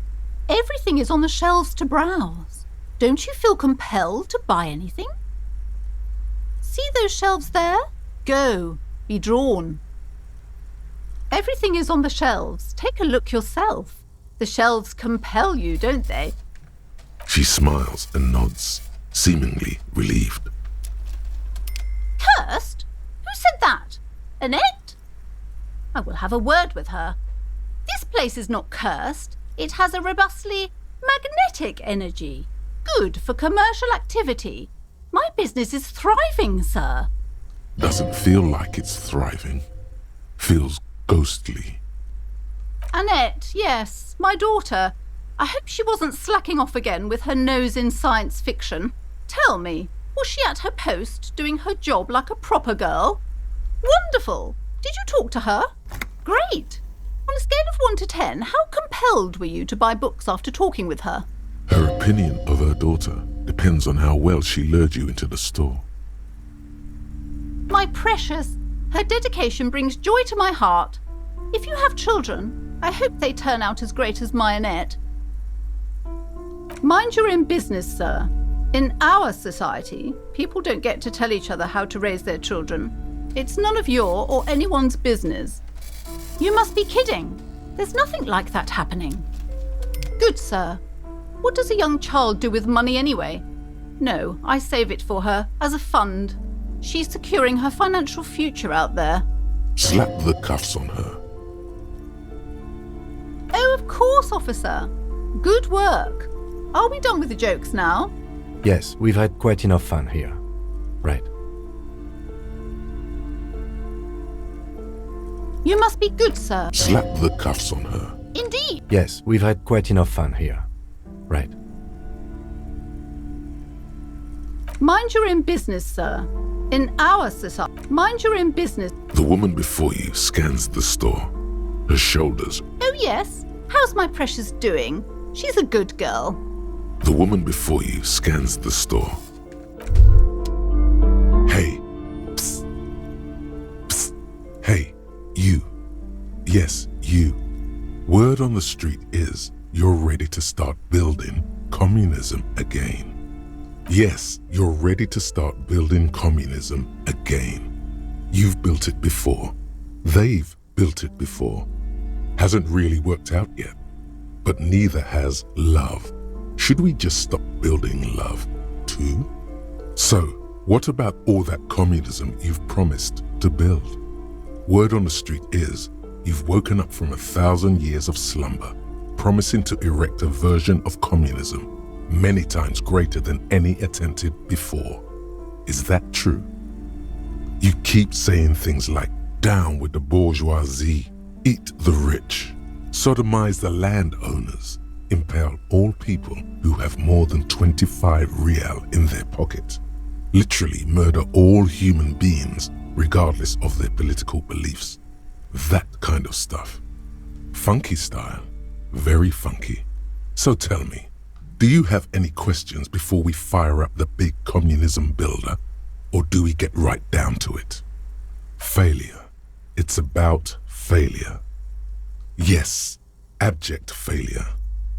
Everything is on the shelves to browse. Don't you feel compelled to buy anything? See those shelves there? Go, be drawn. Everything is on the shelves. Take a look yourself. The shelves compel you, don't they? She smiles and nods, seemingly relieved. Cursed? Who said that? Annette? I will have a word with her. This place is not cursed. It has a robustly magnetic energy. Good for commercial activity. My business is thriving, sir. Doesn't feel like it's thriving. Feels ghostly. Annette, yes, my daughter. I hope she wasn't slacking off again with her nose in science fiction. Tell me, was she at her post doing her job like a proper girl? Wonderful! Did you talk to her? Great! On a scale of 1 to 10, how compelled were you to buy books after talking with her? Her opinion of her daughter depends on how well she lured you into the store. My precious, her dedication brings joy to my heart. If you have children, I hope they turn out as great as my Annette. Mind your own business, sir. In our society, people don't get to tell each other how to raise their children. It's none of your or anyone's business. You must be kidding. There's nothing like that happening. Good, sir. What does a young child do with money anyway? No, I save it for her as a fund. She's securing her financial future out there. Slap the cuffs on her. Oh, of course, officer. Good work. Are we done with the jokes now? Yes, we've had quite enough fun here. Right. You must be good, sir. Slap the cuffs on her. Indeed. Yes, we've had quite enough fun here. Right. Mind your own business, sir. In our society, mind your own business. The woman before you scans the store. Her shoulders. Oh, yes. How's my precious doing? She's a good girl. The woman before you scans the store. Hey. Psst. Psst. Hey, you. Yes, you. Word on the street is you're ready to start building communism again. Yes, you're ready to start building communism again. You've built it before. They've built it before. Hasn't really worked out yet. But neither has love. Should we just stop building love too? So, what about all that communism you've promised to build? Word on the street is you've woken up from 1,000 years of slumber, promising to erect a version of communism many times greater than any attempted before. Is that true? You keep saying things like, down with the bourgeoisie, eat the rich, sodomize the landowners, impale all people who have more than 25 real in their pocket, literally murder all human beings regardless of their political beliefs. That kind of stuff. Funky style, very funky. So tell me, do you have any questions before we fire up the big communism builder, or do we get right down to it? Failure. It's about failure. Yes, abject failure.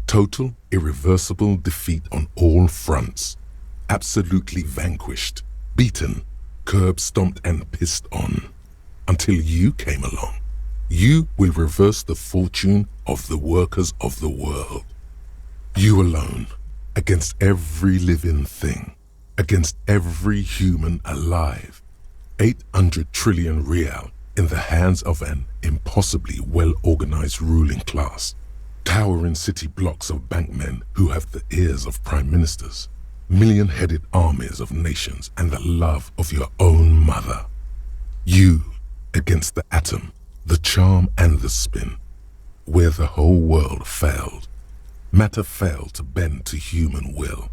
Total, irreversible defeat on all fronts. Absolutely vanquished, beaten, curb-stomped and pissed on. Until you came along. You will reverse the fortune of the workers of the world. You alone, against every living thing, against every human alive. 800 trillion real in the hands of an impossibly well-organized ruling class. Towering city blocks of bankmen who have the ears of prime ministers. Million-headed armies of nations and the love of your own mother. You against the atom, the charm and the spin, where the whole world failed. Matter failed to bend to human will.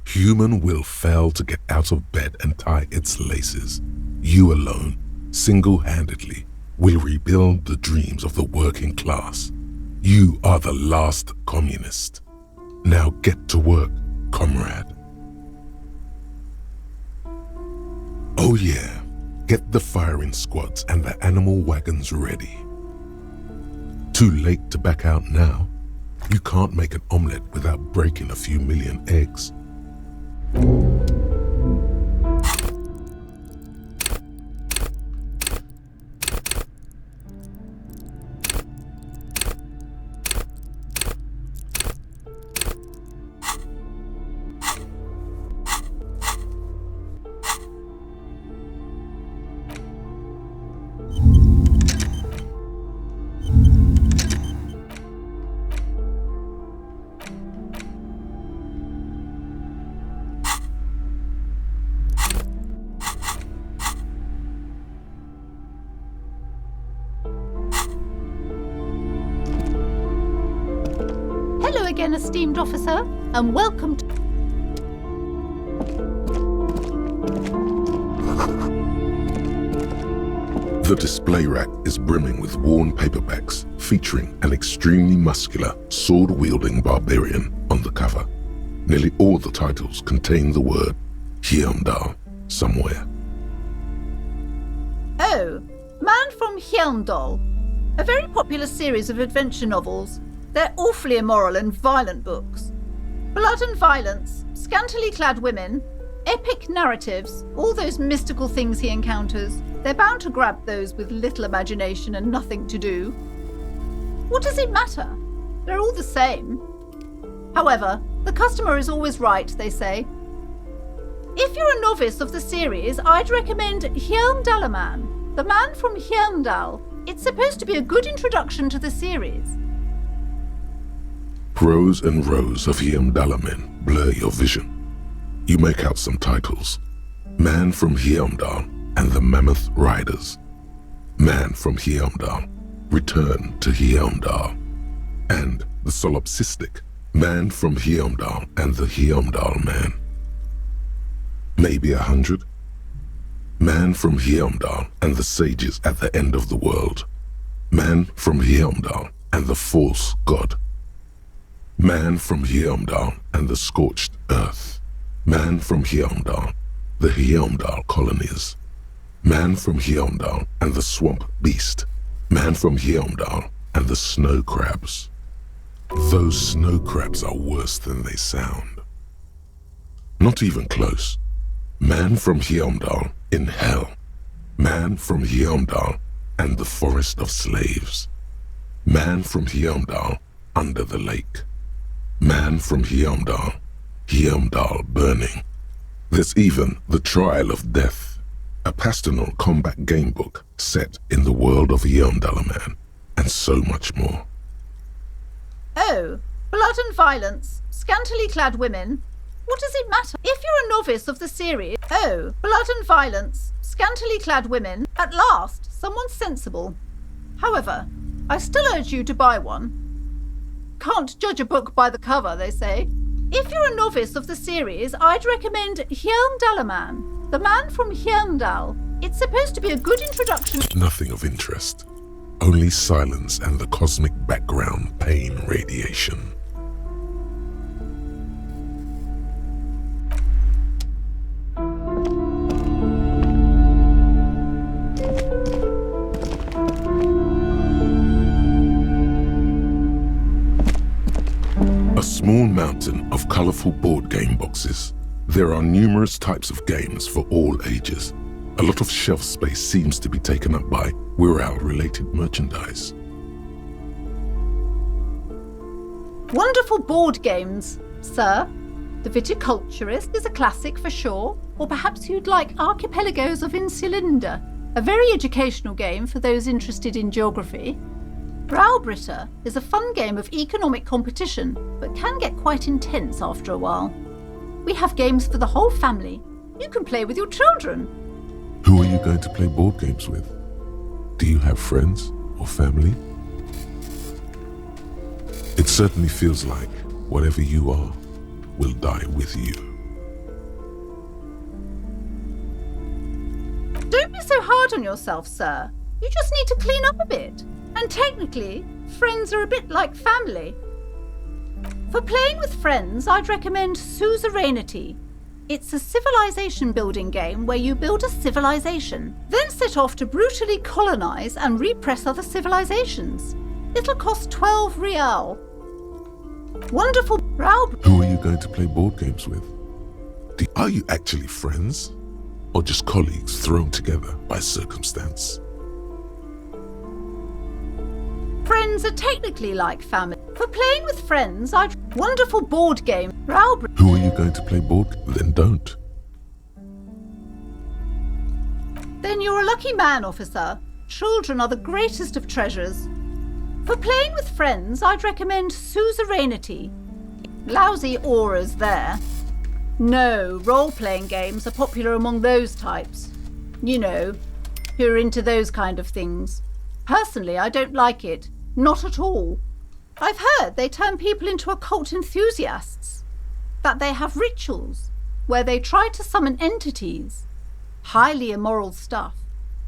Human will failed to get out of bed and tie its laces. You alone, single-handedly, will rebuild the dreams of the working class. You are the last communist. Now get to work, comrade. Oh yeah, get the firing squads and the animal wagons ready. Too late to back out now. You can't make an omelette without breaking a few million eggs. Hello again, esteemed officer, and welcome to... The display rack is brimming with worn paperbacks featuring an extremely muscular, sword-wielding barbarian on the cover. Nearly all the titles contain the word Heimdall somewhere. Oh, Man from Heimdall. A very popular series of adventure novels. They're awfully immoral and violent books. Blood and violence, scantily clad women, epic narratives, all those mystical things he encounters. They're bound to grab those with little imagination and nothing to do. What does it matter? They're all the same. However, the customer is always right, they say. If you're a novice of the series, I'd recommend Heimdallaman, the Man from Heimdall. It's supposed to be a good introduction to the series. Rows and rows of Heimdallamen blur your vision. You make out some titles. Man from Heimdall and the Mammoth Riders. Man from Heimdall, Return to Heimdall. And the solipsistic Man from Heimdall and the Heimdall Man. Maybe 100. Man from Heimdall and the sages at the end of the world. Man from Heimdall and the false god. Man from Heimdall and the scorched earth. Man from Heimdall, the Heimdall colonies. Man from Heimdall and the swamp beast. Man from Heimdall and the snow crabs. Those snow crabs are worse than they sound. Not even close. Man from Heimdall in hell. Man from Heimdall and the forest of slaves. Man from Heimdall under the lake. Man from Heimdall, Heimdall burning. There's even The Trial of Death, a pastoral combat game book set in the world of Heimdall, and so much more. Oh, blood and violence, scantily clad women. What does it matter? If you're a novice of the series, oh, blood and violence, scantily clad women, at last, someone sensible. However, I still urge you to buy one. Can't judge a book by the cover, they say. If you're a novice of the series, I'd recommend Heimdallaman, the man from Heimdall. It's supposed to be a good introduction. Nothing of interest. Only silence and the cosmic background pain radiation. A small mountain of colorful board game boxes. There are numerous types of games for all ages. A lot of shelf space seems to be taken up by Wirral-related merchandise. Wonderful board games, sir. The Viticulturist is a classic for sure, or perhaps you'd like Archipelagos of Insulinda, a very educational game for those interested in geography. Braubritter is a fun game of economic competition, but can get quite intense after a while. We have games for the whole family. You can play with your children. Who are you going to play board games with? Do you have friends or family? It certainly feels like whatever you are will die with you. Don't be so hard on yourself, sir. You just need to clean up a bit. And technically, friends are a bit like family. For playing with friends, I'd recommend Suzerainty. It's a civilization building game where you build a civilization, then set off to brutally colonize and repress other civilizations. It'll cost 12 real. Wonderful Who are you going to play board games with? Are you actually friends? Or just colleagues thrown together by circumstance? Friends are technically like family. For playing with friends, I'd wonderful board game. Who are you going to play board? Then don't. Then you're a lucky man, officer. Children are the greatest of treasures. For playing with friends, I'd recommend Suzerainty. Lousy auras there. No, role-playing games are popular among those types. You know, who are into those kind of things. Personally, I don't like it. Not at all. I've heard they turn people into occult enthusiasts. That they have rituals where they try to summon entities. Highly immoral stuff.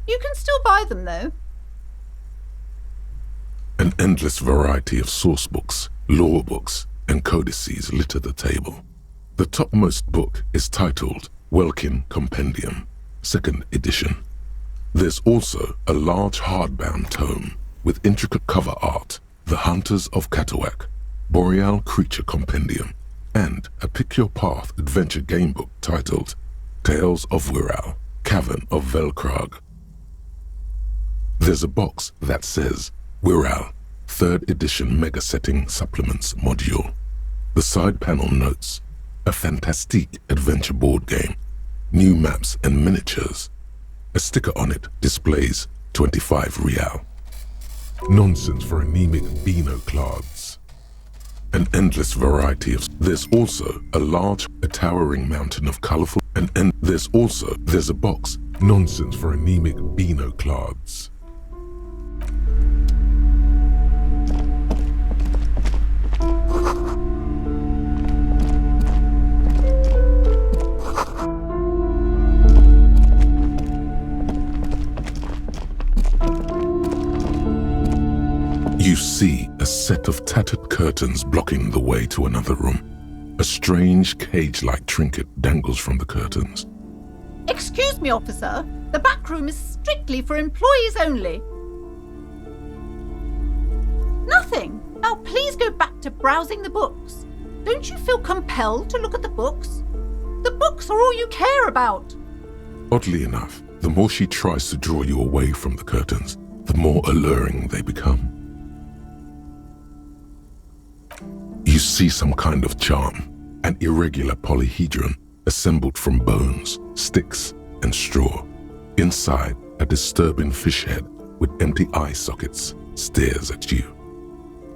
You can still buy them, though. An endless variety of source books, lore books, and codices litter the table. The topmost book is titled Welkin Compendium, 2nd edition. There's also a large hardbound tome with intricate cover art, The Hunters of Katawak, Boreal Creature Compendium, and a Pick Your Path adventure game book titled Tales of Wirral, Cavern of Velkrag. There's a box that says Wirral, 3rd edition Mega Setting Supplements Module. The side panel notes, a fantastique adventure board game, new maps and miniatures. A sticker on it displays 25 real. Nonsense for anemic Beano-clads. An endless variety of... There's also a towering mountain of colourful... There's a box. Nonsense for anemic Beano-clads. You see a set of tattered curtains blocking the way to another room. A strange cage-like trinket dangles from the curtains. Excuse me, officer. The back room is strictly for employees only. Nothing. Now please go back to browsing the books? Don't you feel compelled to look at the books? The books are all you care about. Oddly enough, the more she tries to draw you away from the curtains, the more alluring they become. You see some kind of charm, an irregular polyhedron assembled from bones, sticks, and straw. Inside, a disturbing fish head with empty eye sockets stares at you.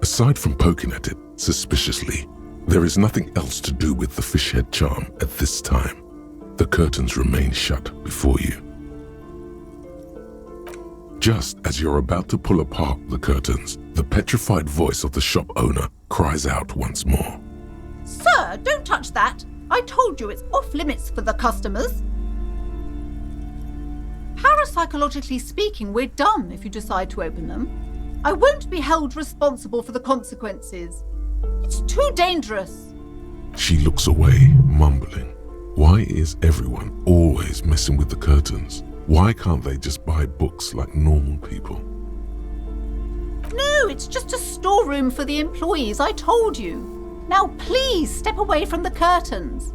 Aside from poking at it suspiciously, there is nothing else to do with the fish head charm at this time. The curtains remain shut before you. Just as you're about to pull apart the curtains, the petrified voice of the shop owner cries out once more. Sir, don't touch that. I told you it's off limits for the customers. Parapsychologically speaking, we're done if you decide to open them. I won't be held responsible for the consequences. It's too dangerous. She looks away, mumbling. Why is everyone always messing with the curtains? Why can't they just buy books like normal people? No, it's just a storeroom for the employees, I told you. Now please step away from the curtains.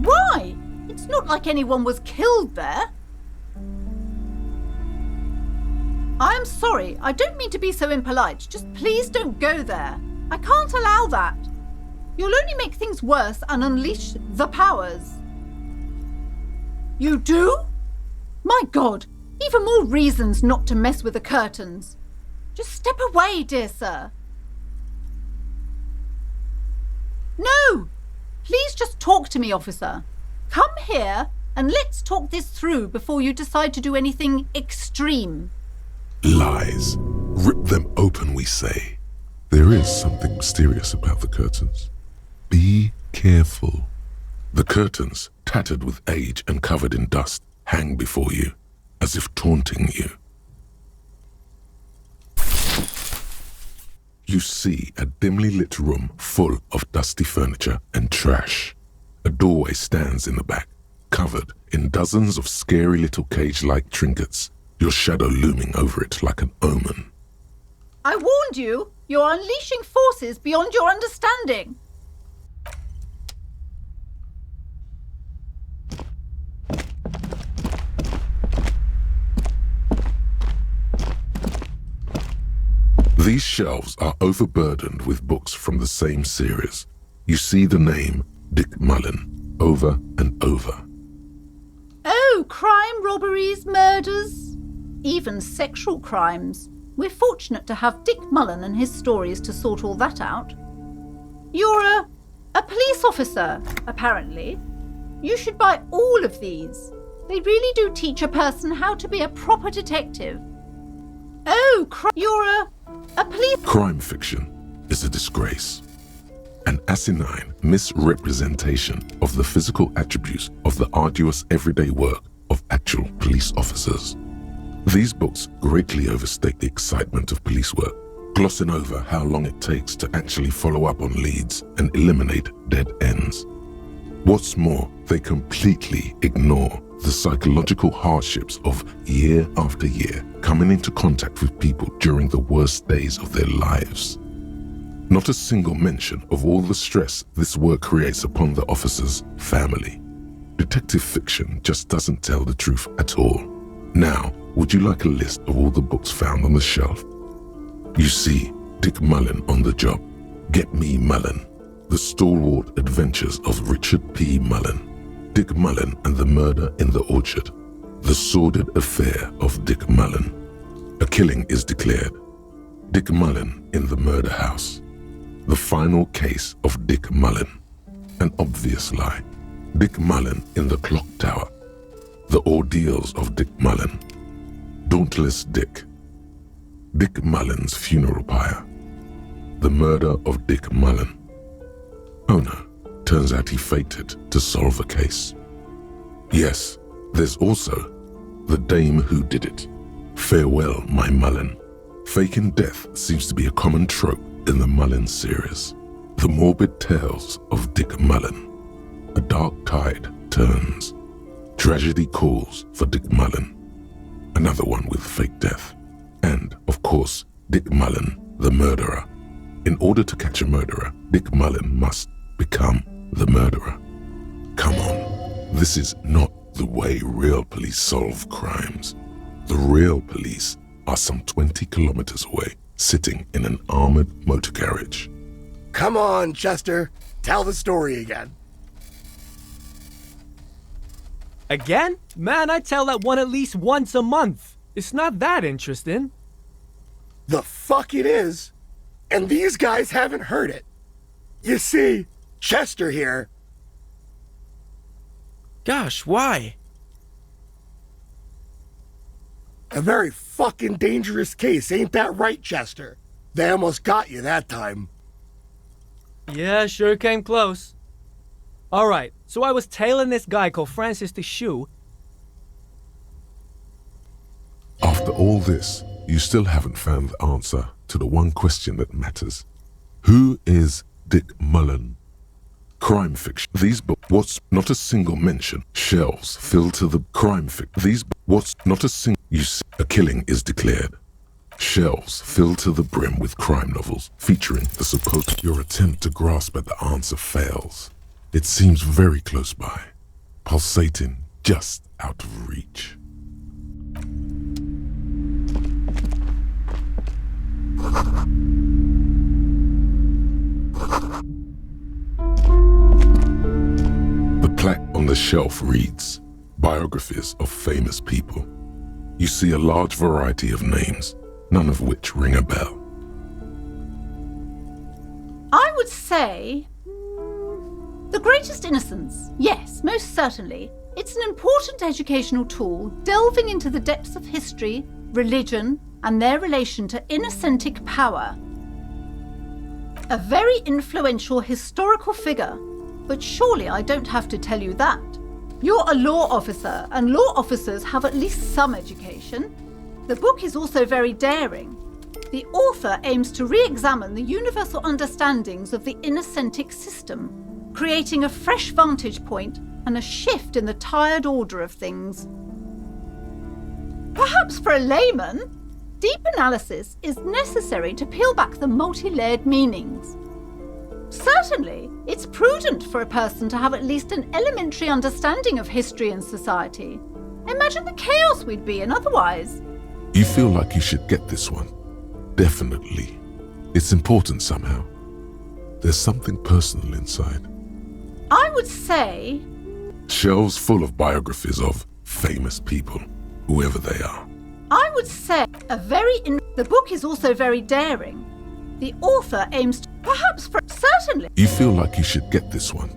Why? It's not like anyone was killed there. I'm sorry, I don't mean to be so impolite. Just please don't go there. I can't allow that. You'll only make things worse and unleash the powers. You do? My God, even more reasons not to mess with the curtains. Just step away, dear sir. No! Please just talk to me, officer. Come here and let's talk this through before you decide to do anything extreme. Lies. Rip them open, we say. There is something mysterious about the curtains. Be careful. The curtains, tattered with age and covered in dust, hang before you, as if taunting you. You see a dimly lit room full of dusty furniture and trash. A doorway stands in the back, covered in dozens of scary little cage-like trinkets, your shadow looming over it like an omen. I warned you, you're unleashing forces beyond your understanding. These shelves are overburdened with books from the same series. You see the name Dick Mullen over and over. Oh, crime, robberies, murders, even sexual crimes. We're fortunate to have Dick Mullen and his stories to sort all that out. You're a police officer, apparently. You should buy all of these. They really do teach a person how to be a proper detective. Oh, you're a police... Crime fiction is a disgrace. An asinine misrepresentation of the physical attributes of the arduous everyday work of actual police officers. These books greatly overstate the excitement of police work, glossing over how long it takes to actually follow up on leads and eliminate dead ends. What's more, they completely ignore the psychological hardships of year after year coming into contact with people during the worst days of their lives. Not a single mention of all the stress this work creates upon the officer's family. Detective fiction just doesn't tell the truth at all. Now, would you like a list of all the books found on the shelf? You see Dick Mullen on the job, Get Me Mullen, The Stalwart Adventures of Richard P. Mullen, Dick Mullen and the Murder in the Orchard, The Sordid Affair of Dick Mullen. A killing is declared. Dick Mullen in the Murder House. The Final Case of Dick Mullen. An obvious lie. Dick Mullen in the Clock Tower. The Ordeals of Dick Mullen. Dauntless Dick. Dick Mullen's Funeral Pyre. The Murder of Dick Mullen. Oh no, turns out he faked it to solve the case. Yes, there's also The Dame Who Did It. Farewell, My Mullen. Faking death seems to be a common trope in the Mullen series. The morbid tales of Dick Mullen. A dark tide turns. Tragedy calls for Dick Mullen. Another one with fake death. And, of course, Dick Mullen, the murderer. In order to catch a murderer, Dick Mullen must become the murderer. Come on, this is not the way real police solve crimes. The real police are some 20 kilometers away, sitting in an armored motor carriage. Come on, Chester. Tell the story again. Again? Man, I tell that one at least once a month. It's not that interesting. The fuck it is. And these guys haven't heard it. You see, Chester here. Gosh, why? A very fucking dangerous case, ain't that right, Chester? They almost got you that time. Yeah, sure came close. Alright, so I was tailing this guy called Francis the Shoe. After all this, you still haven't found the answer to the one question that matters. Who is Dick Mullen? Crime fiction. These books, what's not a single mention. Shelves filled to the crime fiction. These what's not a single. You see, a killing is declared. Shelves filled to the brim with crime novels featuring the supposed. Your attempt to grasp at the answer fails. It seems very close by, pulsating just out of reach. The plaque on the shelf reads, Biographies of Famous People. You see a large variety of names, none of which ring a bell. I would say The Greatest Innocence. Yes, most certainly. It's an important educational tool delving into the depths of history, religion, and their relation to innocentic power. A very influential historical figure, but surely I don't have to tell you that. You're a law officer, and law officers have at least some education. The book is also very daring. The author aims to re-examine the universal understandings of the innocentic system, creating a fresh vantage point and a shift in the tired order of things. Perhaps for a layman, deep analysis is necessary to peel back the multi-layered meanings. Certainly, it's prudent for a person to have at least an elementary understanding of history and society. Imagine the chaos we'd be in otherwise. You feel like you should get this one. Definitely. It's important somehow. There's something personal inside. I would say... Shelves full of biographies of famous people, whoever they are. I would say the book is also very daring. The author aims to... Perhaps for... Certainly. You feel like you should get this one.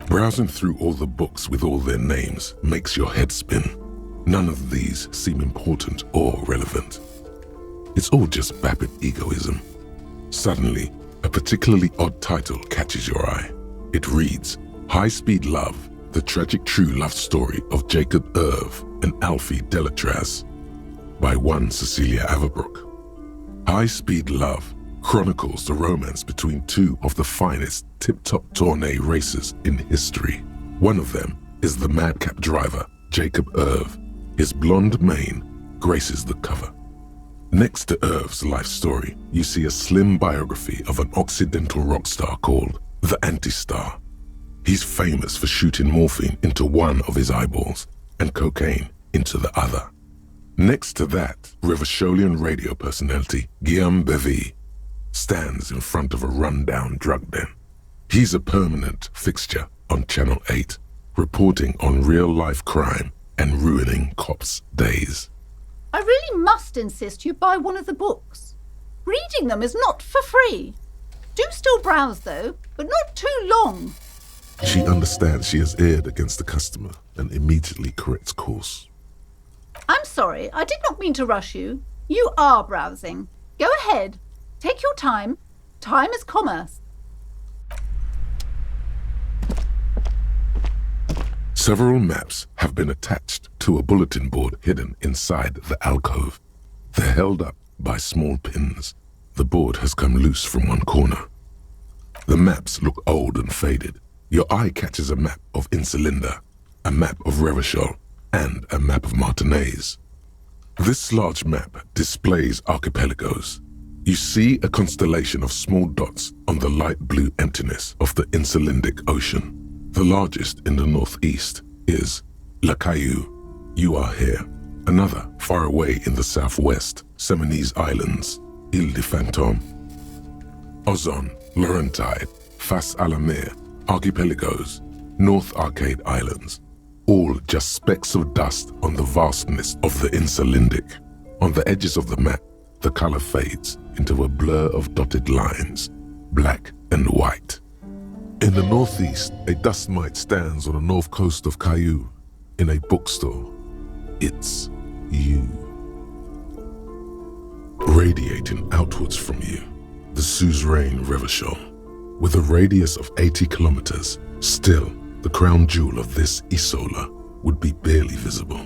Browsing through all the books with all their names makes your head spin. None of these seem important or relevant. It's all just vapid egoism. Suddenly, a particularly odd title catches your eye. It reads, High Speed Love, the tragic true love story of Jacob Irv and Alfie Delatraz, by one Cecilia Averbrook. High Speed Love chronicles the romance between two of the finest tip-top tourney racers in history. One of them is the madcap driver, Jacob Irv. His blonde mane graces the cover. Next to Irv's life story, you see a slim biography of an Occidental rock star called the Anti-Star. He's famous for shooting morphine into one of his eyeballs and cocaine into the other. Next to that, Revacholian radio personality Guillaume Bevy stands in front of a run-down drug den. He's a permanent fixture on Channel 8, reporting on real-life crime and ruining cops' days. I really must insist you buy one of the books. Reading them is not for free. Do still browse, though, but not too long. She understands she has erred against the customer and immediately corrects course. I'm sorry, I did not mean to rush you. You are browsing. Go ahead. Take your time. Time is commerce. Several maps have been attached to a bulletin board hidden inside the alcove. They're held up by small pins. The board has come loose from one corner. The maps look old and faded. Your eye catches a map of Insulinda, a map of Revachol, and a map of Martinaise. This large map displays archipelagos. You see a constellation of small dots on the light blue emptiness of the Insulindic Ocean. The largest in the northeast is La Caillou. You are here. Another far away in the southwest, Seminese Islands, Ile de Fantôme. Ozon, Laurentide, Fas à la Mer, Archipelagos, North Arcade Islands, all just specks of dust on the vastness of the Insulindic. On the edges of the map, the color fades into a blur of dotted lines, black and white. In the northeast, a dust mite stands on the north coast of Caillou in a bookstore. It's you. Radiating outwards from you, the suzerain Revachol, with a radius of 80 kilometers, still the crown jewel of this Isola would be barely visible.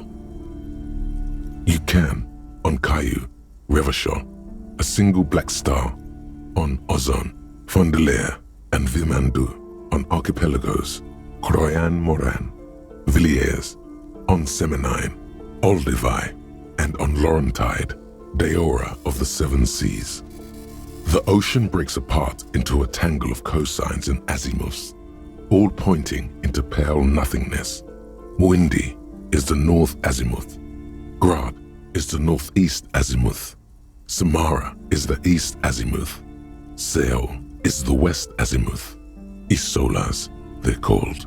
You can, on Caillou, Revachol, a single black star, on Ozon, Fondelier, and Vilmandu, on Archipelagos, Croyan Moran, Villiers, on Seminine, Olduvai, and on Laurentide, Deora of the Seven Seas. The ocean breaks apart into a tangle of cosines and azimuths, all pointing into pale nothingness. Mwindi is the north azimuth. Grad is the northeast azimuth. Samara is the east azimuth. Seo is the west azimuth. Isolas, they're called.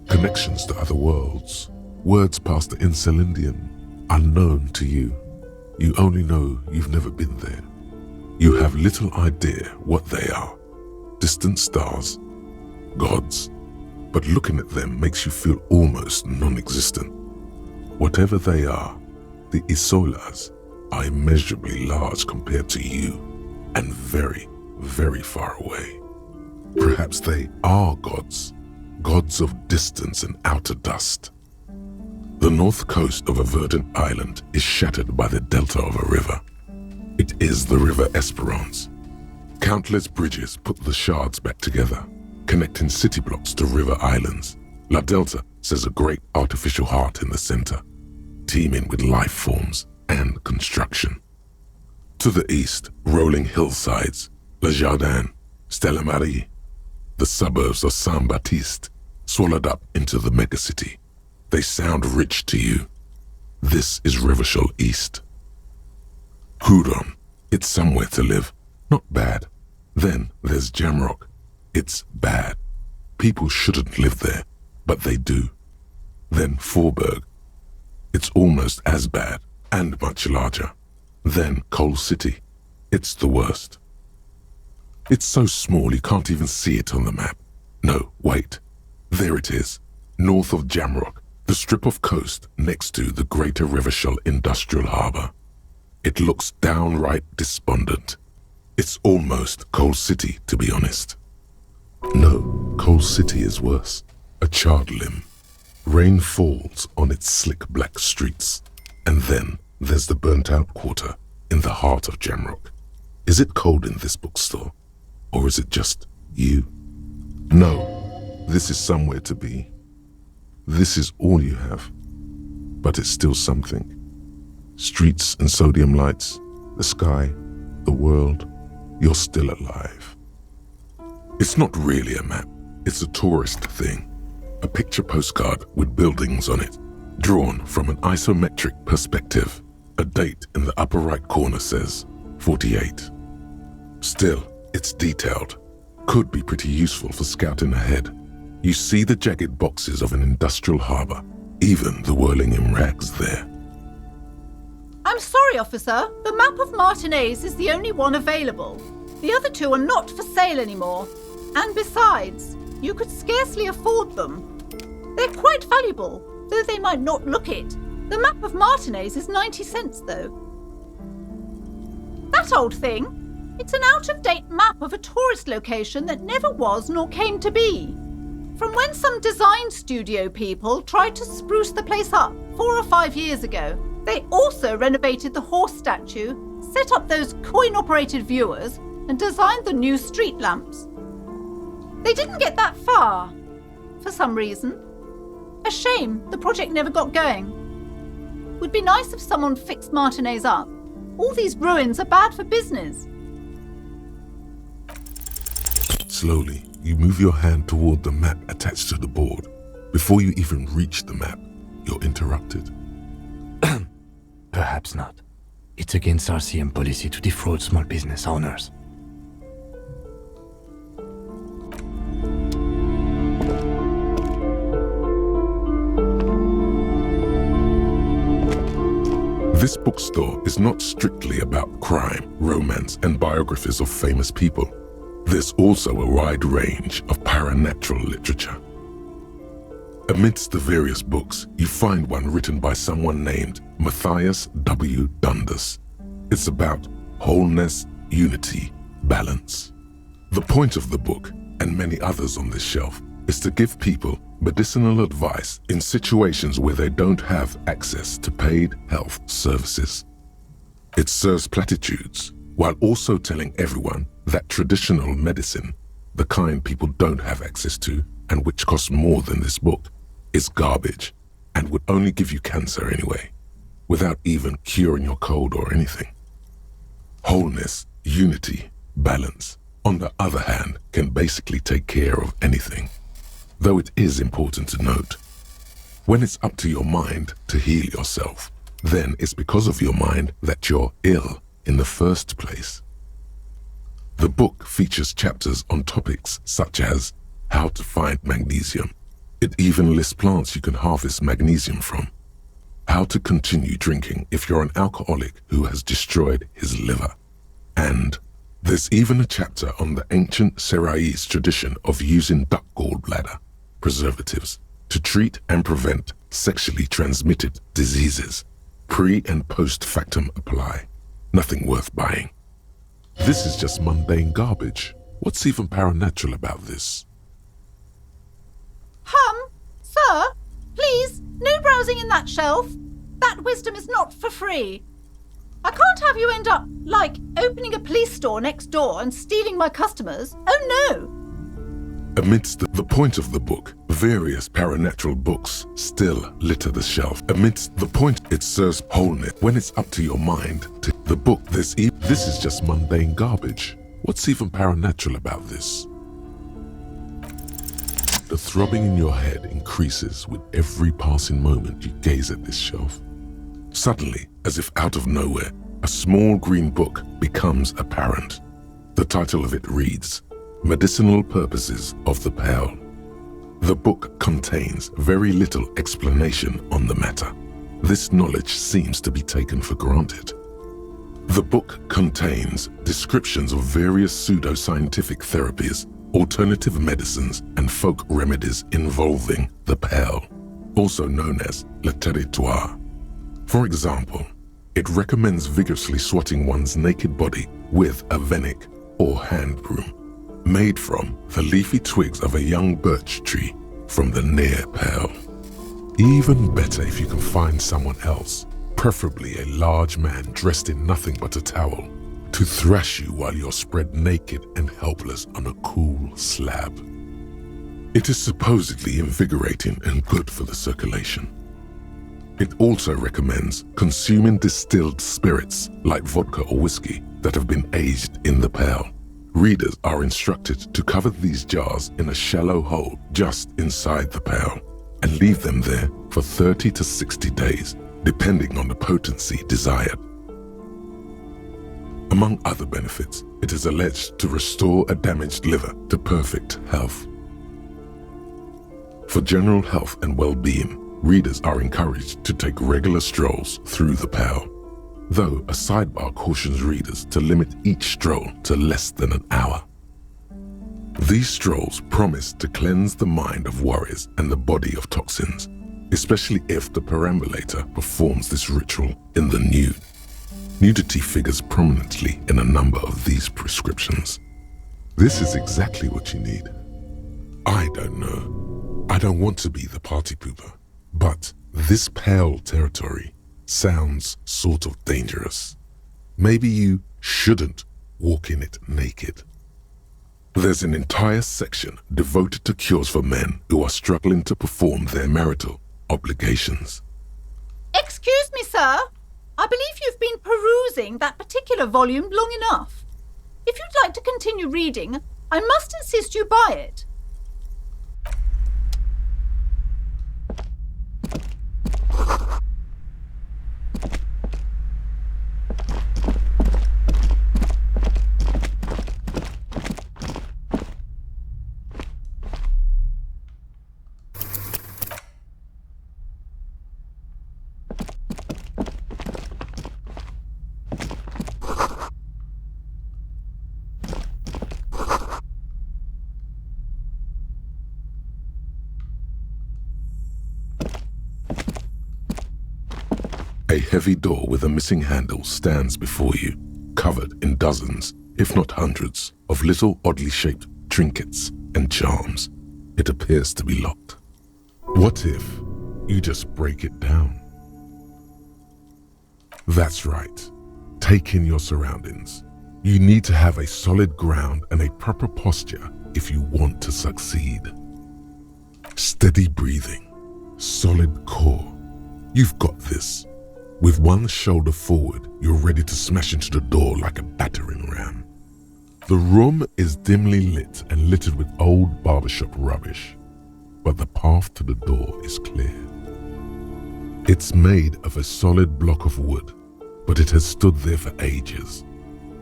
Connections to other worlds, words past the Insulindian, unknown to you. You only know you've never been there. You have little idea what they are. Distant stars, gods, but looking at them makes you feel almost non-existent. Whatever they are, the Isolas are immeasurably large compared to you, and very, very far away. Perhaps they are gods, gods of distance and outer dust. The north coast of a verdant island is shattered by the delta of a river. It is the River Esperance. Countless bridges put the shards back together, connecting city blocks to river islands. La Delta says a great artificial heart in the center, teeming with life forms and construction. To the east, rolling hillsides, Le Jardin, Stella Marie, the suburbs of Saint-Baptiste, swallowed up into the megacity. They sound rich to you. This is Revachol East. Hudon, it's somewhere to live. Not bad. Then there's Jamrock. It's bad. People shouldn't live there, but they do. Then Forberg. It's almost as bad, and much larger. Then Coal City. It's the worst. It's so small you can't even see it on the map. No, wait. There it is, north of Jamrock, the strip of coast next to the Greater Revachol Industrial Harbour. It looks downright despondent. It's almost Coal City, to be honest. No, Coal City is worse. A charred limb. Rain falls on its slick black streets. And then there's the burnt-out quarter in the heart of Jamrock. Is it cold in this bookstore? Or is it just you? No, this is somewhere to be. This is all you have. But it's still something. Streets and sodium lights, the sky, the world, you're still alive. It's not really a map, it's a tourist thing. A picture postcard with buildings on it, drawn from an isometric perspective. A date in the upper right corner says 48. Still, it's detailed. Could be pretty useful for scouting ahead. You see the jagged boxes of an industrial harbour, even the whirling in rags there. I'm sorry, officer. The map of Martinez is the only one available. The other two are not for sale anymore. And besides, you could scarcely afford them. They're quite valuable, though they might not look it. The map of Martinez is 90 cents, though. That old thing? It's an out-of-date map of a tourist location that never was nor came to be. From when some design studio people tried to spruce the place up 4 or 5 years ago. They also renovated the horse statue, set up those coin-operated viewers, and designed the new street lamps. They didn't get that far, for some reason. A shame the project never got going. Would be nice if someone fixed Martinez up, All these ruins are bad for business. Slowly, you move your hand toward the map attached to the board. Before you even reach the map, you're interrupted. Perhaps not. It's against RCM policy to defraud small business owners. This bookstore is not strictly about crime, romance, and biographies of famous people. There's also a wide range of paranatural literature. Amidst the various books, you find one written by someone named Matthias W. Dundas. It's about wholeness, unity, balance. The point of the book, and many others on this shelf, is to give people medicinal advice in situations where they don't have access to paid health services. It serves platitudes while also telling everyone that traditional medicine, the kind people don't have access to and which costs more than this book, is garbage and would only give you cancer anyway, without even curing your cold or anything. Wholeness, unity, balance, on the other hand, can basically take care of anything. Though it is important to note, when it's up to your mind to heal yourself, then it's because of your mind that you're ill in the first place. The book features chapters on topics such as how to find magnesium. It even lists plants you can harvest magnesium from. How to continue drinking if you're an alcoholic who has destroyed his liver. And there's even a chapter on the ancient Seraïs tradition of using duck gallbladder preservatives to treat and prevent sexually transmitted diseases. Pre and post factum apply. Nothing worth buying. This is just mundane garbage. What's even paranatural about this? Sir, please, no browsing in that shelf. That wisdom is not for free. I can't have you end up, like, opening a police store next door and stealing my customers. Oh no! Amidst the point of the book, various paranatural books still litter the shelf. Amidst the point, it serves wholeness. When it's up to your mind to the book, this is just mundane garbage. What's even paranatural about this? The throbbing in your head increases with every passing moment you gaze at this shelf. Suddenly, as if out of nowhere, a small green book becomes apparent. The title of it reads, Medicinal Purposes of the Pearl. The book contains very little explanation on the matter. This knowledge seems to be taken for granted. The book contains descriptions of various pseudoscientific therapies, alternative medicines, and folk remedies involving the pearl, also known as le territoire. For example, it recommends vigorously swatting one's naked body with a venik or hand broom, made from the leafy twigs of a young birch tree from the near pearl. Even better if you can find someone else, preferably a large man dressed in nothing but a towel, to thrash you while you're spread naked and helpless on a cool slab. It is supposedly invigorating and good for the circulation. It also recommends consuming distilled spirits like vodka or whiskey that have been aged in the pearl. Readers are instructed to cover these jars in a shallow hole just inside the pearl and leave them there for 30 to 60 days, depending on the potency desired. Among other benefits, it is alleged to restore a damaged liver to perfect health. For general health and well-being, readers are encouraged to take regular strolls through the pearl, though a sidebar cautions readers to limit each stroll to less than an hour. These strolls promise to cleanse the mind of worries and the body of toxins, especially if the perambulator performs this ritual in the nude. Nudity figures prominently in a number of these prescriptions. This is exactly what you need. I don't know. I don't want to be the party pooper, but this pearl territory sounds sort of dangerous. Maybe you shouldn't walk in it naked. There's an entire section devoted to cures for men who are struggling to perform their marital obligations. Excuse me, sir. I believe you've been perusing that particular volume long enough. If you'd like to continue reading, I must insist you buy it. A heavy door with a missing handle stands before you, covered in dozens, if not hundreds, of little oddly shaped trinkets and charms. It appears to be locked. What if you just break it down? That's right. Take in your surroundings. You need to have a solid ground and a proper posture if you want to succeed. Steady breathing, solid core. You've got this. With one shoulder forward, you're ready to smash into the door like a battering ram. The room is dimly lit and littered with old barbershop rubbish, but the path to the door is clear. It's made of a solid block of wood, but it has stood there for ages.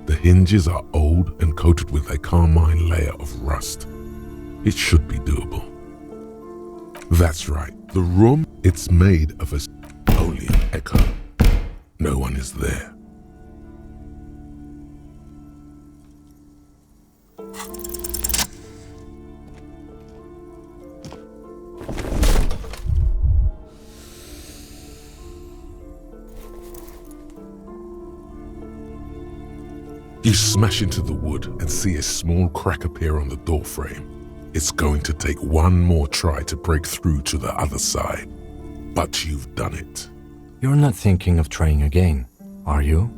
The hinges are old and coated with a carmine layer of rust. It should be doable. That's right, the room, it's made of a only an echo. No one is there. You smash into the wood and see a small crack appear on the door frame. It's going to take one more try to break through to the other side, but you've done it. You're not thinking of trying again, are you?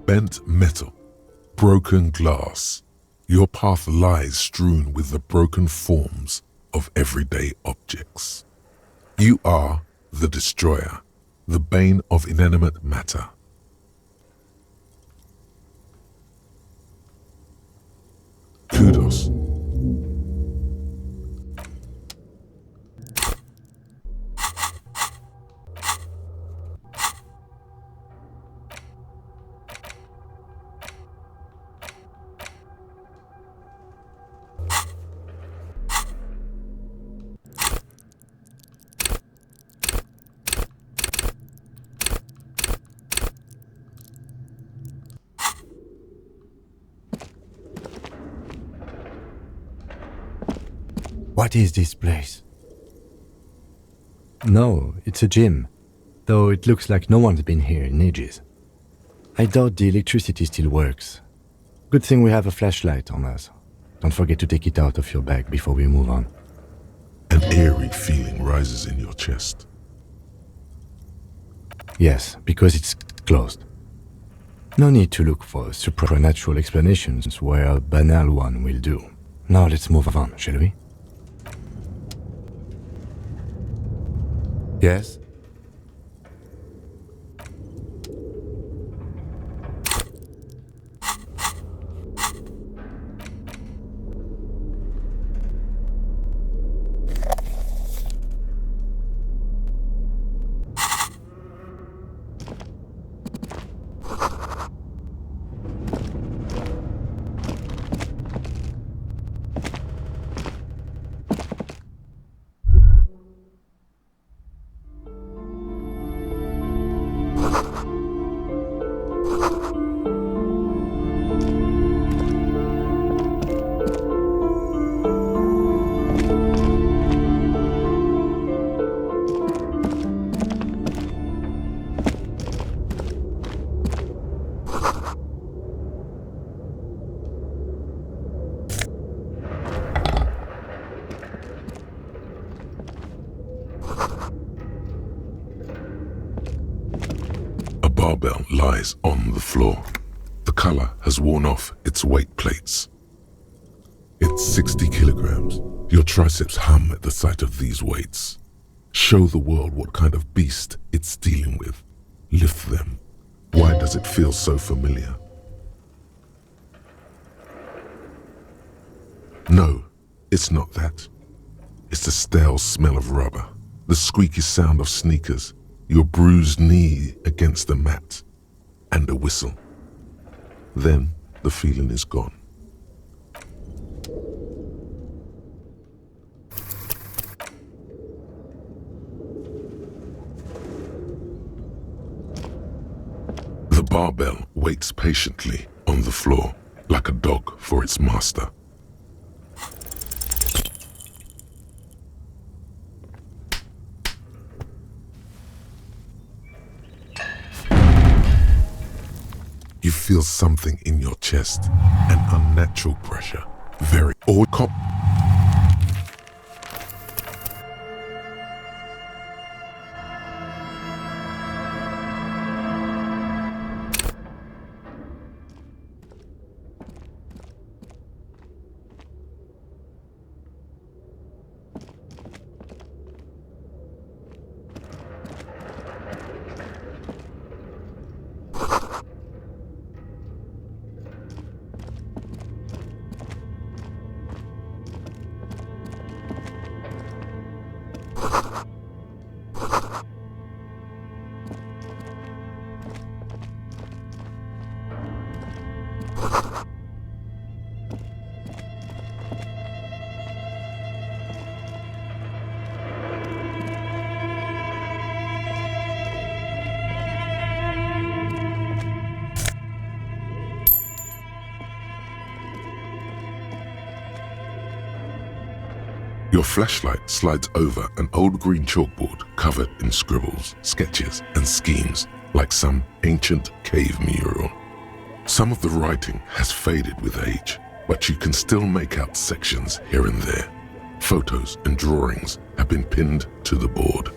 Bent metal, broken glass. Your path lies strewn with the broken forms of everyday objects. You are the destroyer, the bane of inanimate matter. Kudos. What is this place? No, it's a gym, though it looks like no one's been here in ages. I doubt the electricity still works. Good thing we have a flashlight on us. Don't forget to take it out of your bag before we move on. An eerie feeling rises in your chest. Yes, because it's closed. No need to look for supernatural explanations where a banal one will do. Now let's move on, shall we? Yes? barbell lies on the floor. The color has worn off its weight plates. It's 60 kilograms. Your triceps hum at the sight of these weights. Show the world what kind of beast it's dealing with. Lift them. Why does it feel so familiar? No, it's not that. It's the stale smell of rubber, the squeaky sound of sneakers, your bruised knee against the mat, and a whistle. Then the feeling is gone. The barbell waits patiently on the floor, like a dog for its master. You feel something in your chest, an unnatural pressure, very Your flashlight slides over an old green chalkboard covered in scribbles, sketches, and schemes like some ancient cave mural. Some of the writing has faded with age, but you can still make out sections here and there. Photos and drawings have been pinned to the board.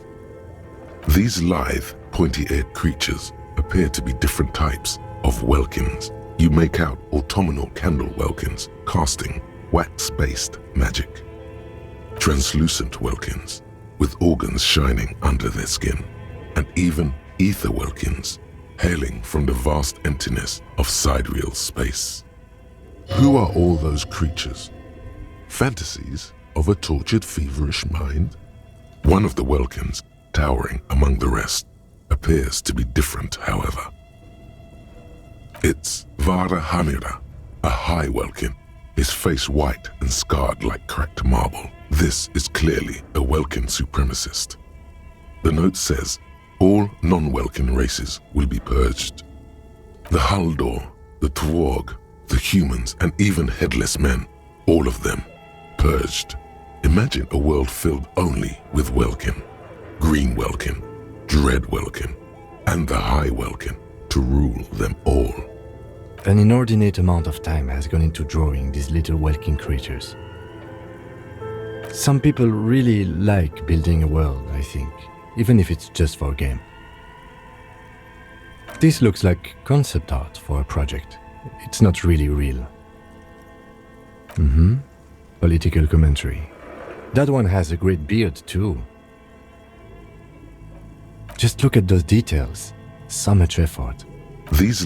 These lithe, pointy-eared creatures appear to be different types of welkins. You make out autumnal candle welkins casting wax-based magic. Translucent welkins with organs shining under their skin, and even ether welkins hailing from the vast emptiness of sidereal space. Who are all those creatures? Fantasies of a tortured, feverish mind? One of the welkins, towering among the rest, appears to be different, however. It's Vara Hamira, a high welkin, his face white and scarred like cracked marble. This is clearly a Welkin supremacist. The note says, all non-Welkin races will be purged. The Haldor, the Twarg, the humans, and even headless men, all of them, purged. Imagine a world filled only with Welkin, Green Welkin, Dread Welkin, and the High Welkin to rule them all. An inordinate amount of time has gone into drawing these little Welkin creatures. Some people really like building a world, I think, even if it's just for a game. This looks like concept art for a project. It's not really real. Political commentary. That one has a great beard too. Just look at those details. So much effort. These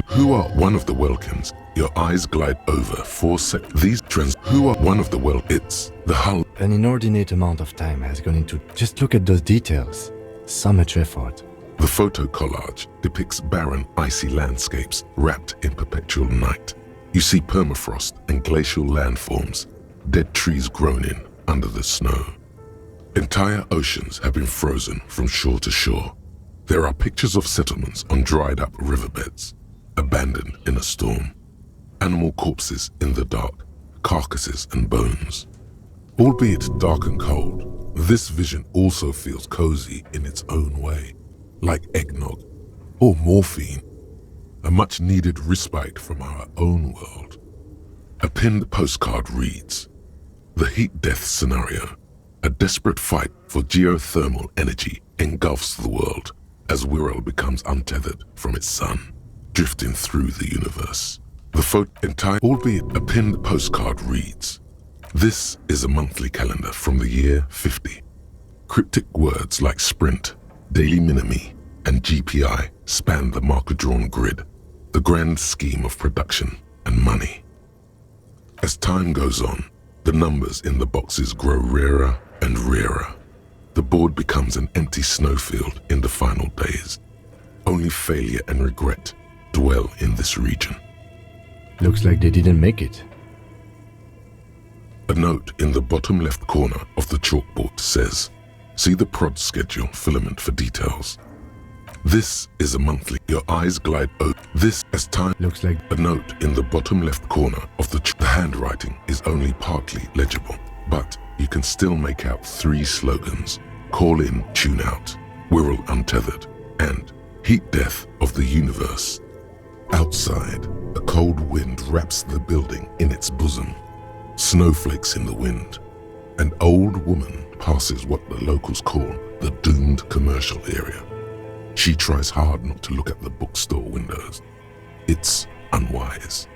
who are one of the Welkins? Your eyes glide over 4 seconds. Who are one of the It's the Hull. An inordinate amount of time has gone into. Just look at those details. So much effort. The photo collage depicts barren, icy landscapes wrapped in perpetual night. You see permafrost and glacial landforms, dead trees groaning under the snow. Entire oceans have been frozen from shore to shore. There are pictures of settlements on dried-up riverbeds, abandoned in a storm. Animal corpses in the dark, carcasses and bones. Albeit dark and cold, this vision also feels cozy in its own way, like eggnog or morphine, a much-needed respite from our own world. A pinned postcard reads, "The heat death scenario, a desperate fight for geothermal energy engulfs the world. as Wirral becomes untethered from its sun, drifting through the universe. The entire, albeit a pinned postcard reads, "This is a monthly calendar from the year 50. Cryptic words like sprint, daily minimi, and GPI span the marker-drawn grid, the grand scheme of production and money. As time goes on, the numbers in the boxes grow rarer and rarer. The board becomes an empty snowfield in the final days. Only failure and regret dwell in this region." Looks like they didn't make it. A note in the bottom left corner of the chalkboard says, "See the prod schedule filament for details. This is a monthly." Your eyes glide over this as time. Looks like A note in the bottom left corner of the handwriting is only partly legible, but you can still make out 3 slogans: "Call in, tune out," "Wirral untethered," and "Heat death of the universe." Outside, a cold wind wraps the building in its bosom. Snowflakes in the wind. An old woman passes what the locals call the doomed commercial area. She tries hard not to look at the bookstore windows. It's unwise.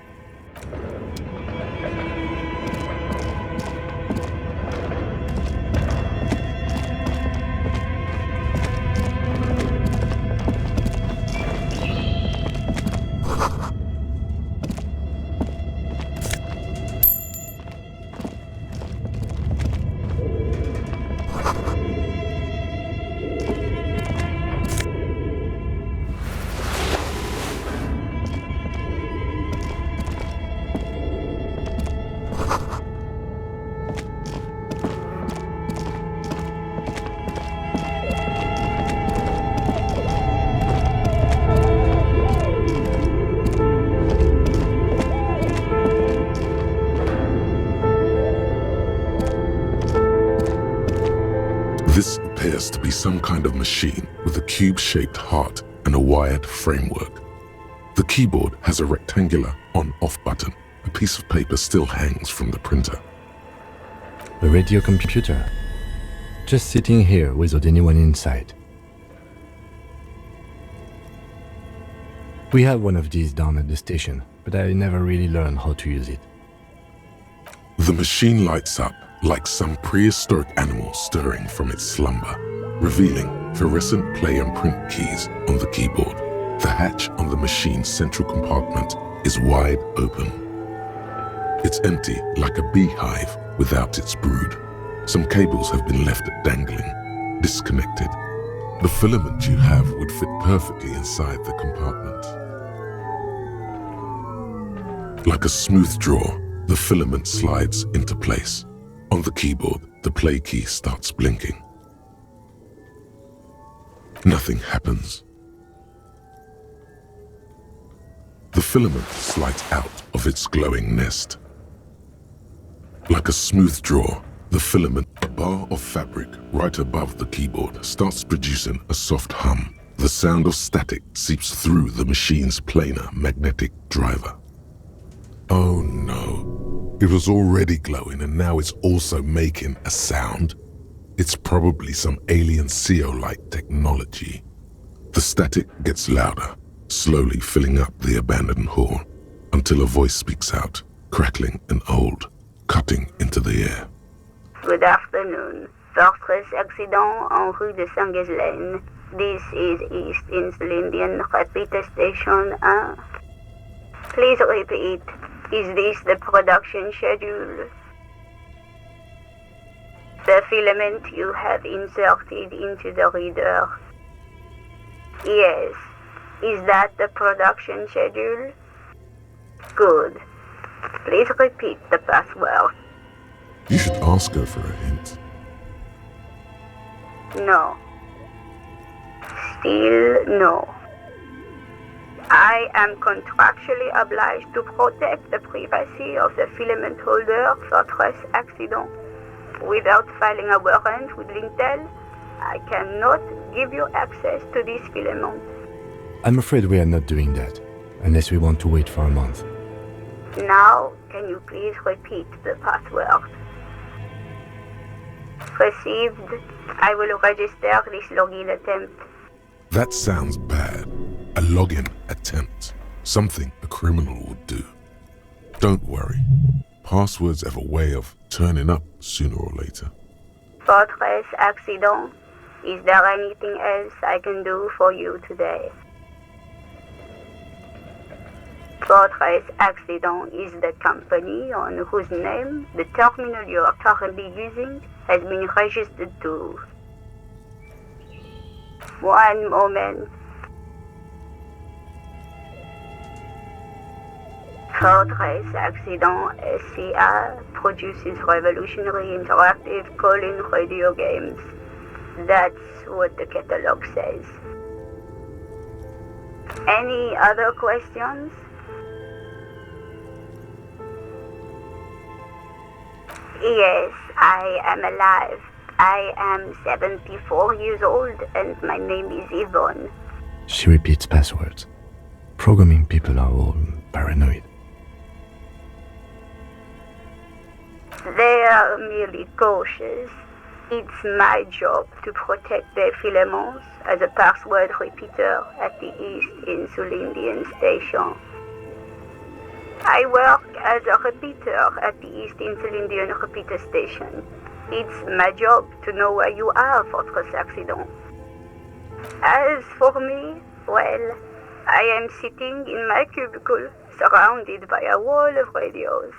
This appears to be some kind of machine with a cube-shaped heart and a wired framework. The keyboard has a rectangular on-off button. A piece of paper still hangs from the printer. a radio computer. Just sitting here without anyone inside. We have one of these down at the station, but I never really learned how to use it. The machine lights up like some prehistoric animal stirring from its slumber, revealing fluorescent play and print keys on the keyboard. The hatch on the machine's central compartment is wide open. It's empty like a beehive without its brood. Some cables have been left dangling, disconnected. The filament you have would fit perfectly inside the compartment. Like a smooth draw, the filament slides into place. On the keyboard, the play key starts blinking. Nothing happens. The filament slides out of its glowing nest. Like a smooth draw, the filament, a bar of fabric right above the keyboard, starts producing a soft hum. The sound of static seeps through the machine's planar magnetic driver. Oh no. It was already glowing and now it's also making a sound. It's probably some alien CO-like technology. The static gets louder, slowly filling up the abandoned hall, until a voice speaks out, crackling and old, cutting into the air. Good afternoon. Fortress accident en rue de Saint-Ghislaine. This is East Insulindian Repeater Station 1. Please repeat. Is this the production schedule? The filament you have inserted into the reader. Yes. Is that the production schedule? Good. Please repeat the password. You should ask her for a hint. No. Still no. I am contractually obliged to protect the privacy of the filament holder for stress accident. Without filing a warrant with Lintel, I cannot give you access to this filament. I'm afraid we are not doing that, unless we want to wait for a month. Now, can you please repeat the password? Received. I will register this login attempt. That sounds bad. A login attempt. Something a criminal would do. Don't worry. Passwords have a way of turning up sooner or later. Fortress Accident, is there anything else I can do for you today? Fortress Accident is the company on whose name the terminal you are currently using has been registered to. One moment. Fortress Accident SCA produces revolutionary interactive call-in radio games. That's what the catalog says. Any other questions? Yes, I am alive. I am 74 years old and my name is Yvonne. She repeats passwords. Programming people are all paranoid. They are merely cautious. It's my job to protect their filaments as a password repeater at the East Insulindian Station. I work as a repeater at the East Insulindian Repeater Station. It's my job to know where you are, Fortress Accident. As for me, well, I am sitting in my cubicle, surrounded by a wall of radios.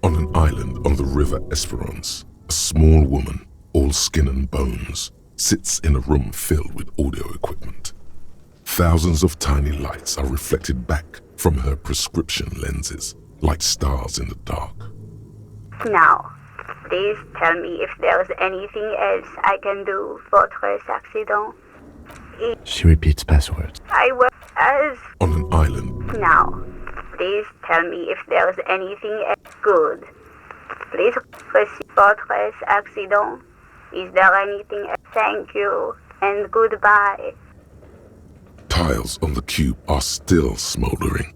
On an island on the river Esperance, a small woman, all skin and bones, sits in a room filled with audio equipment. Thousands of tiny lights are reflected back from her prescription lenses, like stars in the dark. Now, please tell me if there's anything else I can do, Fortress Accident. She repeats passwords. I work as... On an island. Now, please tell me if there's anything else good. Please proceed, Fortress Accident. Is there anything else? Thank you, and goodbye. Tiles on the cube are still smoldering,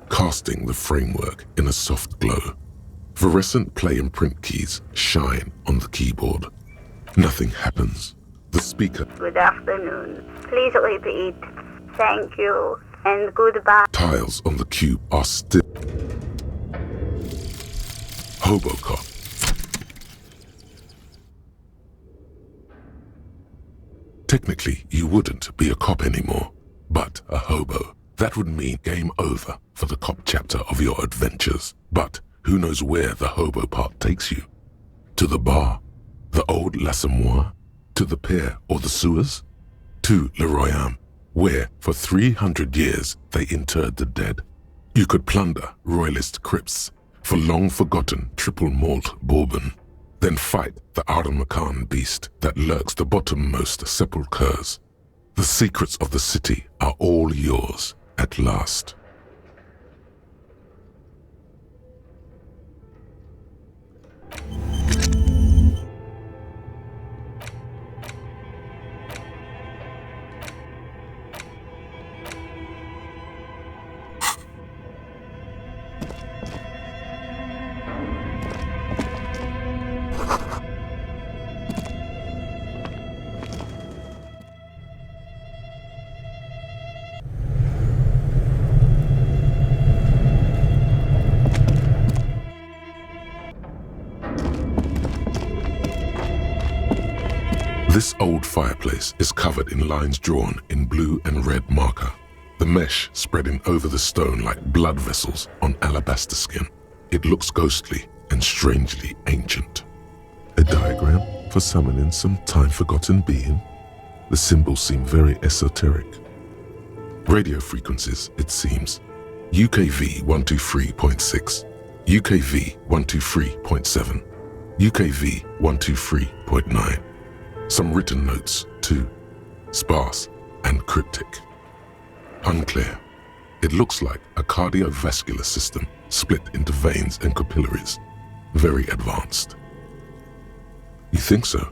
casting the framework in a soft glow. Fluorescent play and print keys shine on the keyboard. Nothing happens. The speaker. Good afternoon. Please repeat. Thank you, and goodbye. Tiles on the cube are still... Hobocop. Technically, you wouldn't be a cop anymore, but a hobo. That would mean game over for the cop chapter of your adventures. But who knows where the hobo part takes you? To the bar? The old L'Assommoir? To the pier or the sewers? To Le Royaume, where for 300 years they interred the dead. You could plunder royalist crypts for long-forgotten triple malt bourbon, then fight the Aramakan beast that lurks the bottommost sepulchres. The secrets of the city are all yours at last. This old fireplace is covered in lines drawn in blue and red marker, the mesh spreading over the stone like blood vessels on alabaster skin. It looks ghostly and strangely ancient. A diagram for summoning some time-forgotten being? The symbols seem very esoteric. Radio frequencies, it seems. UKV 123.6, UKV 123.7, UKV 123.9. Some written notes, too, sparse and cryptic. Unclear. It looks like a cardiovascular system split into veins and capillaries. Very advanced. You think so?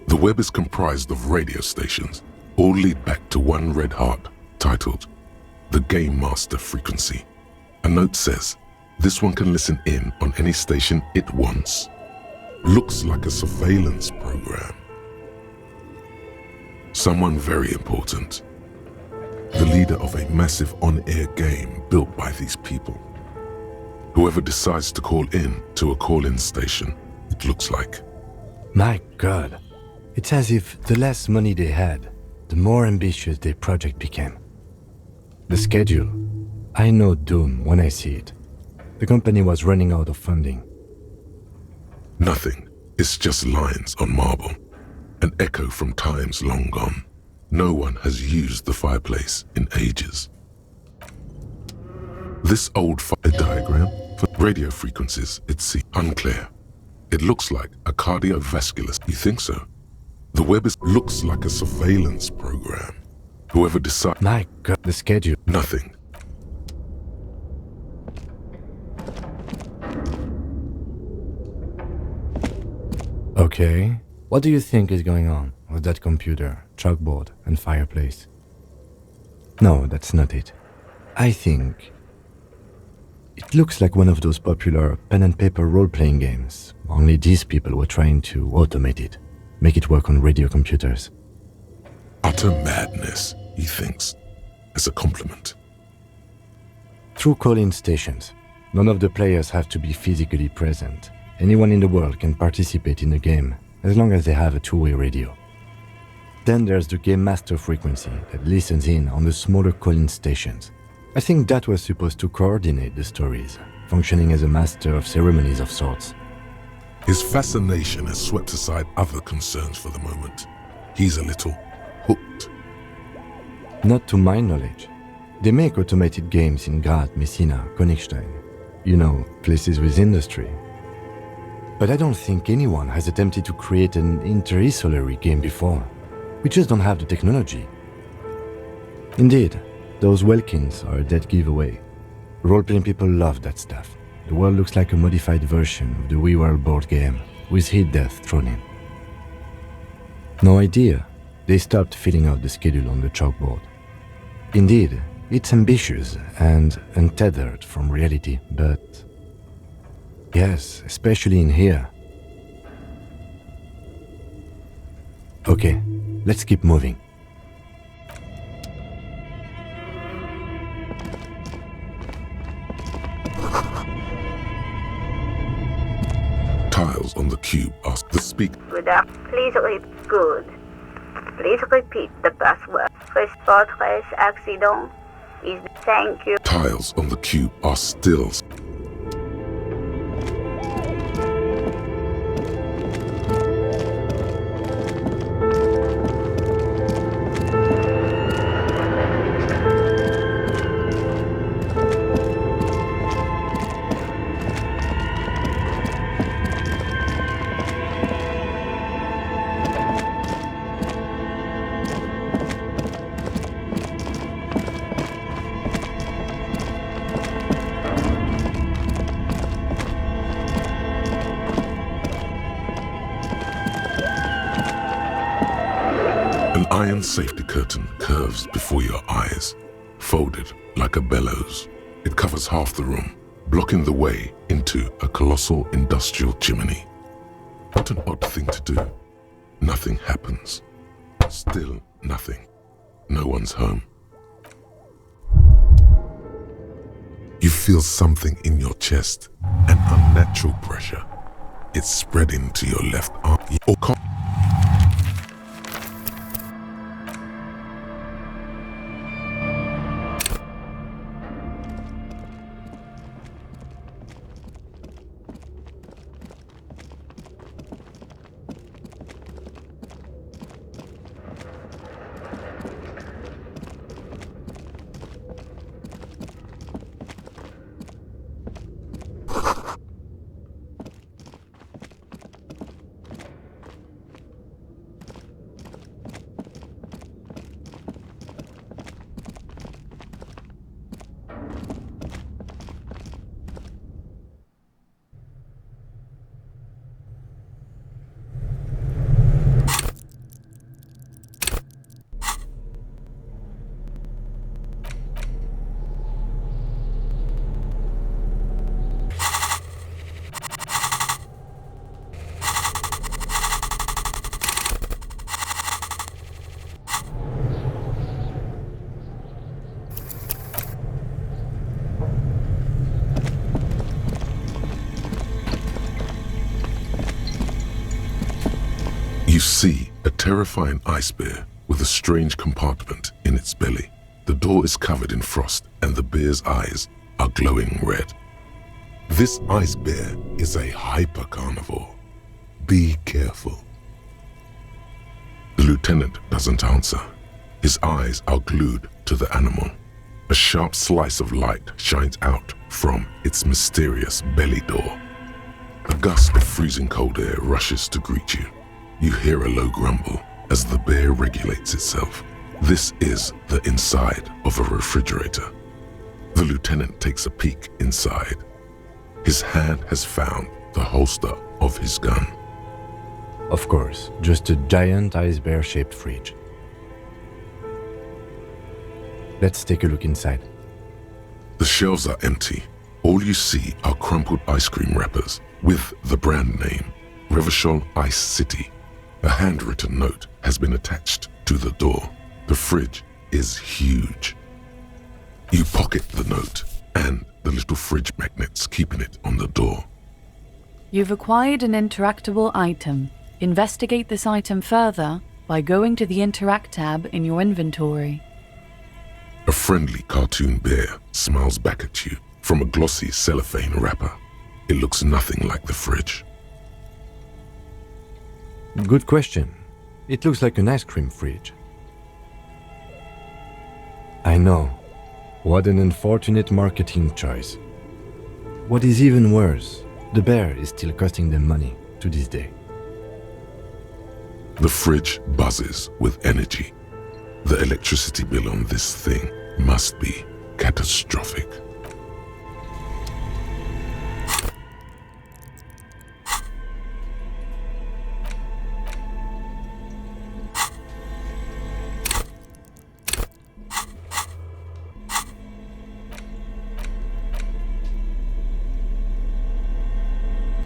The web is comprised of radio stations, all lead back to one red heart, titled The Game Master Frequency. A note says, this one can listen in on any station it wants. Looks like a surveillance program. Someone very important. The leader of a massive on-air game built by these people. Whoever decides to call in to a call-in station, it looks like. My God. It's as if the less money they had, the more ambitious their project became. The schedule. I know doom when I see it. The company was running out of funding. Nothing. It's just lines on marble. An echo from times long gone. No one has used the fireplace in ages. This old diagram for radio frequencies, it's unclear. It looks like a cardiovascular. You think so? The web looks like a surveillance program. Whoever decides. My God, the schedule. Nothing. Okay. What do you think is going on with that computer, chalkboard, and fireplace? No, that's not it. I think it looks like one of those popular pen and paper role-playing games, only these people were trying to automate it, make it work on radio computers. Utter madness, he thinks, as a compliment. Through call-in stations, none of the players have to be physically present. Anyone in the world can participate in the game, as long as they have a two-way radio. Then there's the game master frequency that listens in on the smaller call-in stations. I think that was supposed to coordinate the stories, functioning as a master of ceremonies of sorts. His fascination has swept aside other concerns for the moment. He's a little hooked. Not to my knowledge. They make automated games in Graz, Messina, Königstein. You know, places with industry. But I don't think anyone has attempted to create an inter-isolary game before. We just don't have the technology. Indeed, those Welkins are a dead giveaway. Role-playing people love that stuff. The world looks like a modified version of the WeWorld board game, with hit death thrown in. No idea. They stopped filling out the schedule on the chalkboard. Indeed, it's ambitious and untethered from reality, but yes, especially in here. Okay, let's keep moving. Tiles on the cube ask the speaker. Please repeat. Good. Please repeat the password. Fortress accident is thank you. Tiles on the cube are still. An iron safety curtain curves before your eyes, folded like a bellows. It covers half the room, blocking the way into a colossal industrial chimney. What an odd thing to do. Nothing happens. Still nothing. No one's home. You feel something in your chest, an unnatural pressure. It's spreading to your left arm. see a terrifying ice bear with a strange compartment in its belly. The door is covered in frost and the bear's eyes are glowing red. This ice bear is a hyper-carnivore. Be careful. The lieutenant doesn't answer. His eyes are glued to the animal. A sharp slice of light shines out from its mysterious belly door. A gust of freezing cold air rushes to greet you. You hear a low grumble as the bear regulates itself. This is the inside of a refrigerator. The lieutenant takes a peek inside. His hand has found the holster of his gun. Of course, just a giant ice bear-shaped fridge. Let's take a look inside. The shelves are empty. All you see are crumpled ice cream wrappers with the brand name, Revachol Ice City. A handwritten note has been attached to the door. The fridge is huge. You pocket the note and the little fridge magnets keeping it on the door. You've acquired an interactable item. Investigate this item further by going to the Interact tab in your inventory. A friendly cartoon bear smiles back at you from a glossy cellophane wrapper. It looks nothing like the fridge. Good question. It looks like an ice cream fridge. I know. What an unfortunate marketing choice. What is even worse, the bear is still costing them money to this day. The fridge buzzes with energy. The electricity bill on this thing must be catastrophic.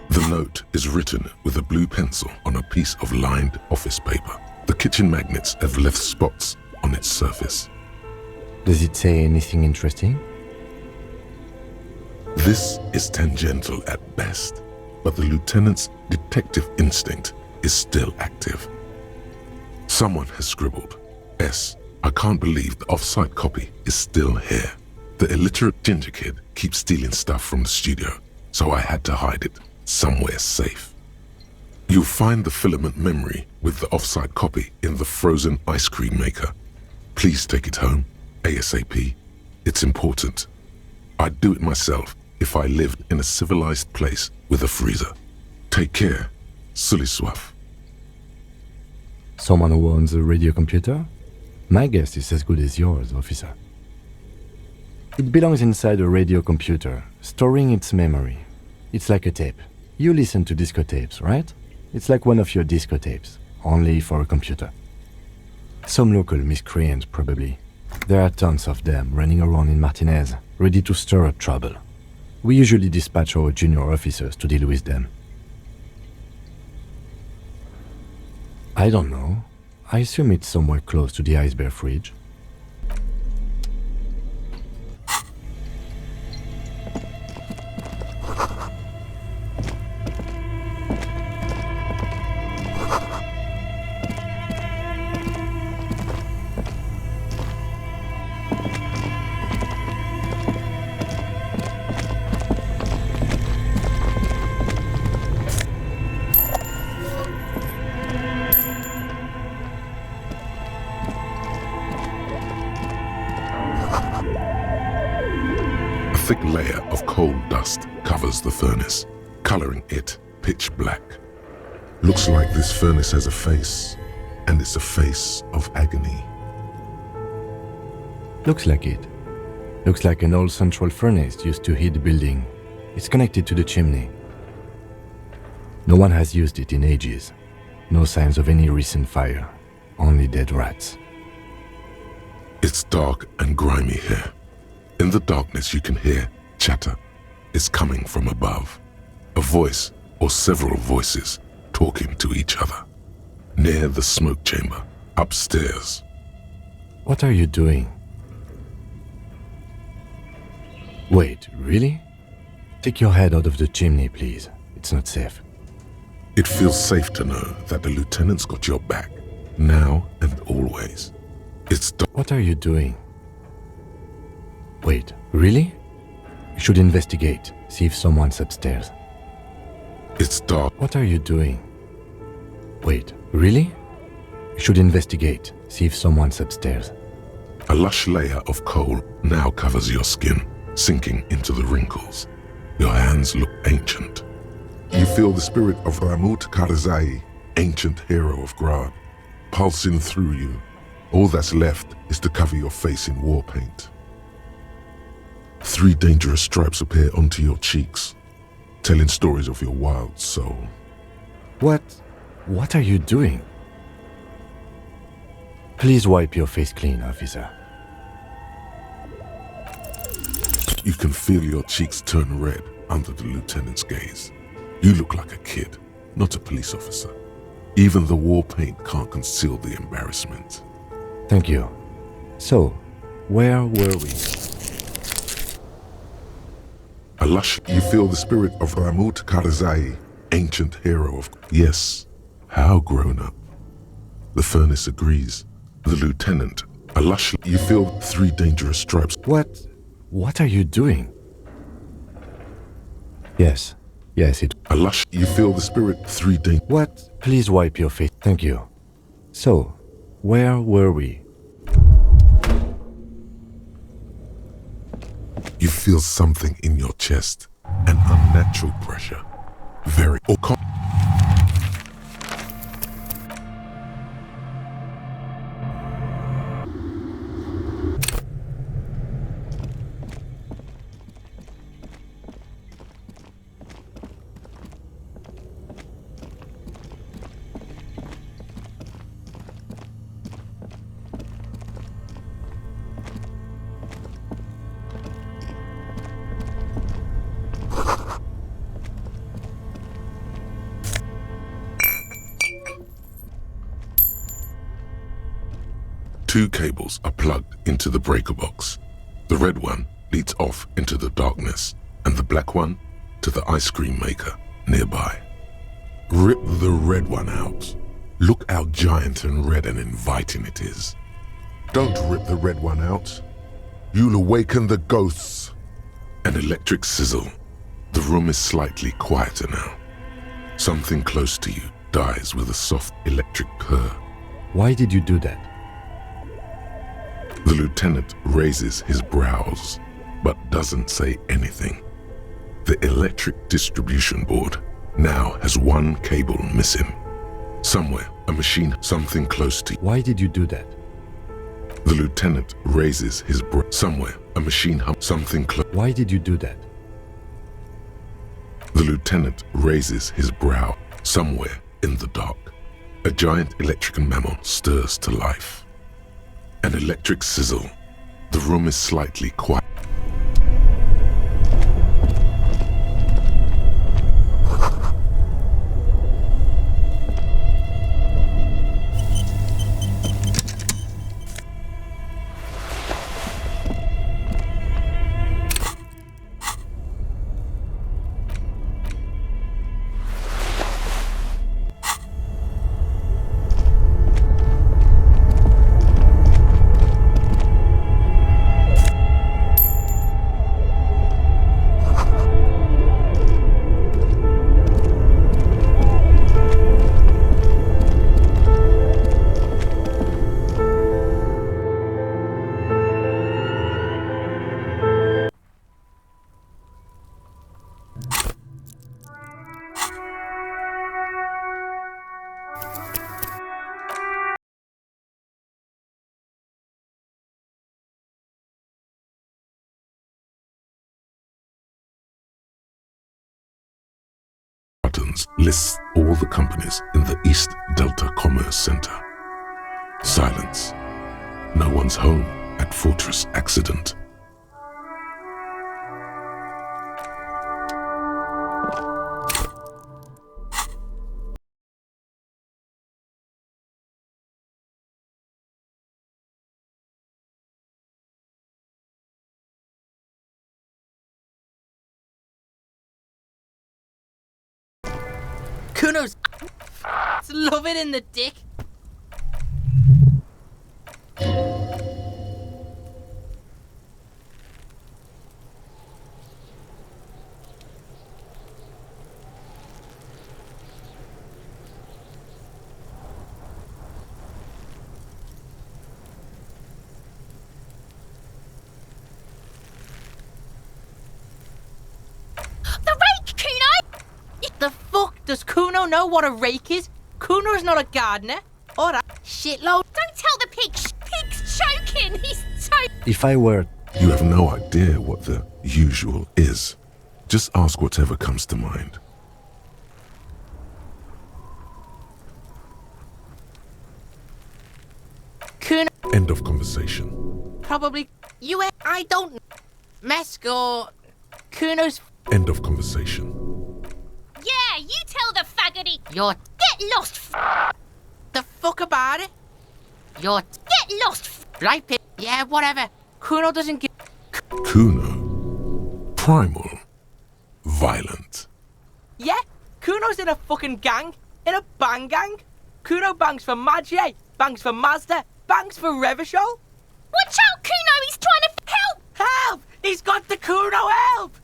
The note is written with a blue pencil on a piece of lined office paper. The kitchen magnets have left spots on its surface. Does it say anything interesting? This is tangential at best, but the lieutenant's detective instinct is still active. Someone has scribbled, S. I can't believe the off-site copy is still here. The illiterate ginger kid keeps stealing stuff from the studio, so I had to hide it somewhere safe. You'll find the filament memory with the off-site copy in the frozen ice cream maker. Please take it home, ASAP. It's important. I'd do it myself if I lived in a civilized place with a freezer. Take care, Sully Soif. Someone who owns a radio computer? My guess is as good as yours, officer. It belongs inside a radio computer, storing its memory. It's like a tape. You listen to disco tapes, right? It's like one of your disco tapes, only for a computer. Some local miscreant, probably. There are tons of them running around in Martinez, ready to stir up trouble. We usually dispatch our junior officers to deal with them. I don't know. I assume it's somewhere close to the ice bear fridge. A thick layer of coal dust covers the furnace, coloring it pitch black. Looks like this furnace has a face, and it's a face of agony. Looks like it. Looks like an old central furnace used to heat the building. It's connected to the chimney. No one has used it in ages. No signs of any recent fire. Only dead rats. It's dark and grimy here. In the darkness you can hear chatter. It's coming from above. A voice or several voices talking to each other. Near the smoke chamber, upstairs. What are you doing? Wait, really? Take your head out of the chimney, please. It's not safe. It feels safe to know that the lieutenant's got your back, now and always. It's What are you doing? Wait, really? You should investigate, see if someone's upstairs. It's dark. What are you doing? Wait, really? You should investigate, see if someone's upstairs. A lush layer of coal now covers your skin, sinking into the wrinkles. Your hands look ancient. You feel the spirit of Ramut Karzai, ancient hero of Grad, pulsing through you. All that's left is to cover your face in war paint. 3 dangerous stripes appear onto your cheeks, telling stories of your wild soul. What are you doing? Please wipe your face clean, officer. You can feel your cheeks turn red under the lieutenant's gaze. You look like a kid, not a police officer. Even the war paint can't conceal the embarrassment. Thank you. So, where were we? You feel the spirit of Ramut Karzai, ancient hero of... Yes, how grown up. The furnace agrees. The lieutenant, you feel 3 dangerous stripes. What are you doing? Yes, You feel the spirit 3 dangerous... Please wipe your face. Thank you. So, where were we? You feel something in your chest, an unnatural pressure. Very... Two cables are plugged into the breaker box. The red one leads off into the darkness, and the black one to the ice cream maker nearby. Rip the red one out. Look how giant and red and inviting it is. Don't rip the red one out. You'll awaken the ghosts. An electric sizzle. The room is slightly quieter now. Something close to you dies with a soft electric purr. Why did you do that? The lieutenant raises his brows, but doesn't say anything. The electric distribution board now has 1 cable missing. Somewhere, a machine, something close to you. Why did you do that? The lieutenant raises his somewhere, a machine something close. Why did you do that? The lieutenant raises his brow. Somewhere in the dark, a giant electric mammal stirs to life. An electric sizzle. The room is slightly quiet. Lists all the companies in the East Delta Commerce Center. Silence. No one's home at Fortress Accident. Kuno's love it in the dick. The fuck? Does Kuno know what a rake is? Kuno's not a gardener. Or a shitload. Don't tell the pig. Pig's choking. He's so... If I were... You have no idea what the usual is. Just ask whatever comes to mind. Kuno... End of conversation. Probably... I don't... Mesk or... Kuno's... End of conversation. Yeah, you tell the faggoty. You're... Get lost. The fuck about it? You're... Get lost. Right, pig. Yeah, whatever. Kuno doesn't give... Kuno. Primal. Violent. Yeah? Kuno's in a fucking gang. In a bang gang. Kuno bangs for Magie. Bangs for Mazda. Bangs for Revachol. Watch out, Kuno. He's trying to... Help! Help! He's got the Kuno help!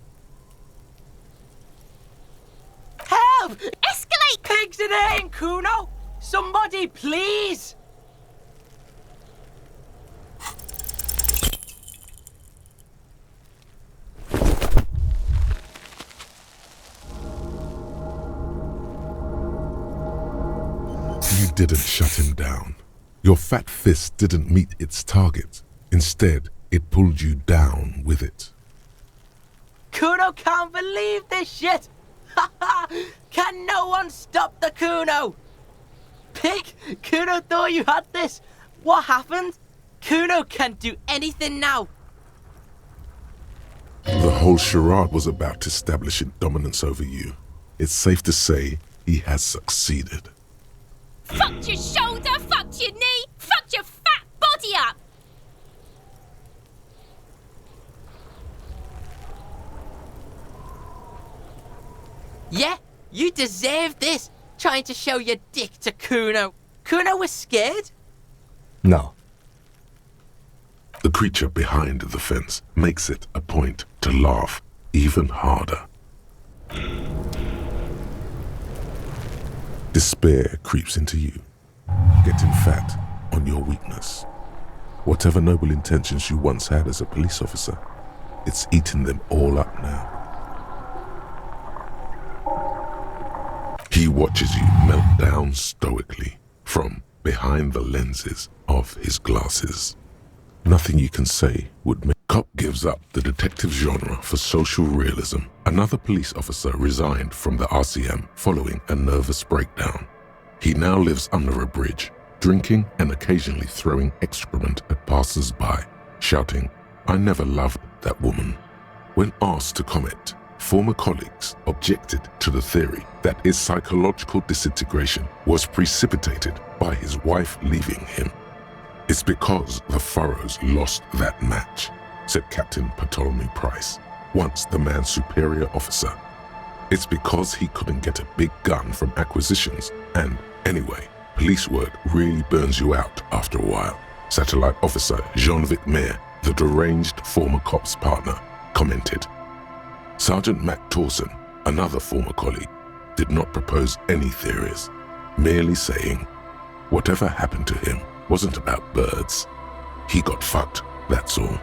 Help! Escalate! Pigs in aim, Kuno! Somebody, please! You didn't shut him down. Your fat fist didn't meet its target. Instead, it pulled you down with it. Kuno can't believe this shit! Can no one stop the Kuno? Pig, Kuno thought you had this. What happened? Kuno can't do anything now. The whole charade was about to establish dominance over you. It's safe to say he has succeeded. Fucked your shoulder, fucked your knee, fucked your fat body up. Yeah, you deserve this. Trying to show your dick to Kuno. Kuno was scared? No. The creature behind the fence makes it a point to laugh even harder. Despair creeps into you, getting fat on your weakness. Whatever noble intentions you once had as a police officer, it's eating them all up now. He watches you melt down stoically from behind the lenses of his glasses. Nothing you can say would make... Cop gives up the detective genre for social realism. Another police officer resigned from the RCM following a nervous breakdown. He now lives under a bridge, drinking and occasionally throwing excrement at passers-by, shouting, "I never loved that woman." When asked to comment, former colleagues objected to the theory that his psychological disintegration was precipitated by his wife leaving him. "It's because the Furrows lost that match," said Captain Ptolemy Price, once the man's superior officer. "It's because he couldn't get a big gun from acquisitions, and anyway, police work really burns you out after a while," Satellite Officer Jean-Vic Mayer, the deranged former cop's partner, commented. Sergeant Matt Torson, another former colleague, did not propose any theories, merely saying, "Whatever happened to him wasn't about birds. He got fucked, that's all."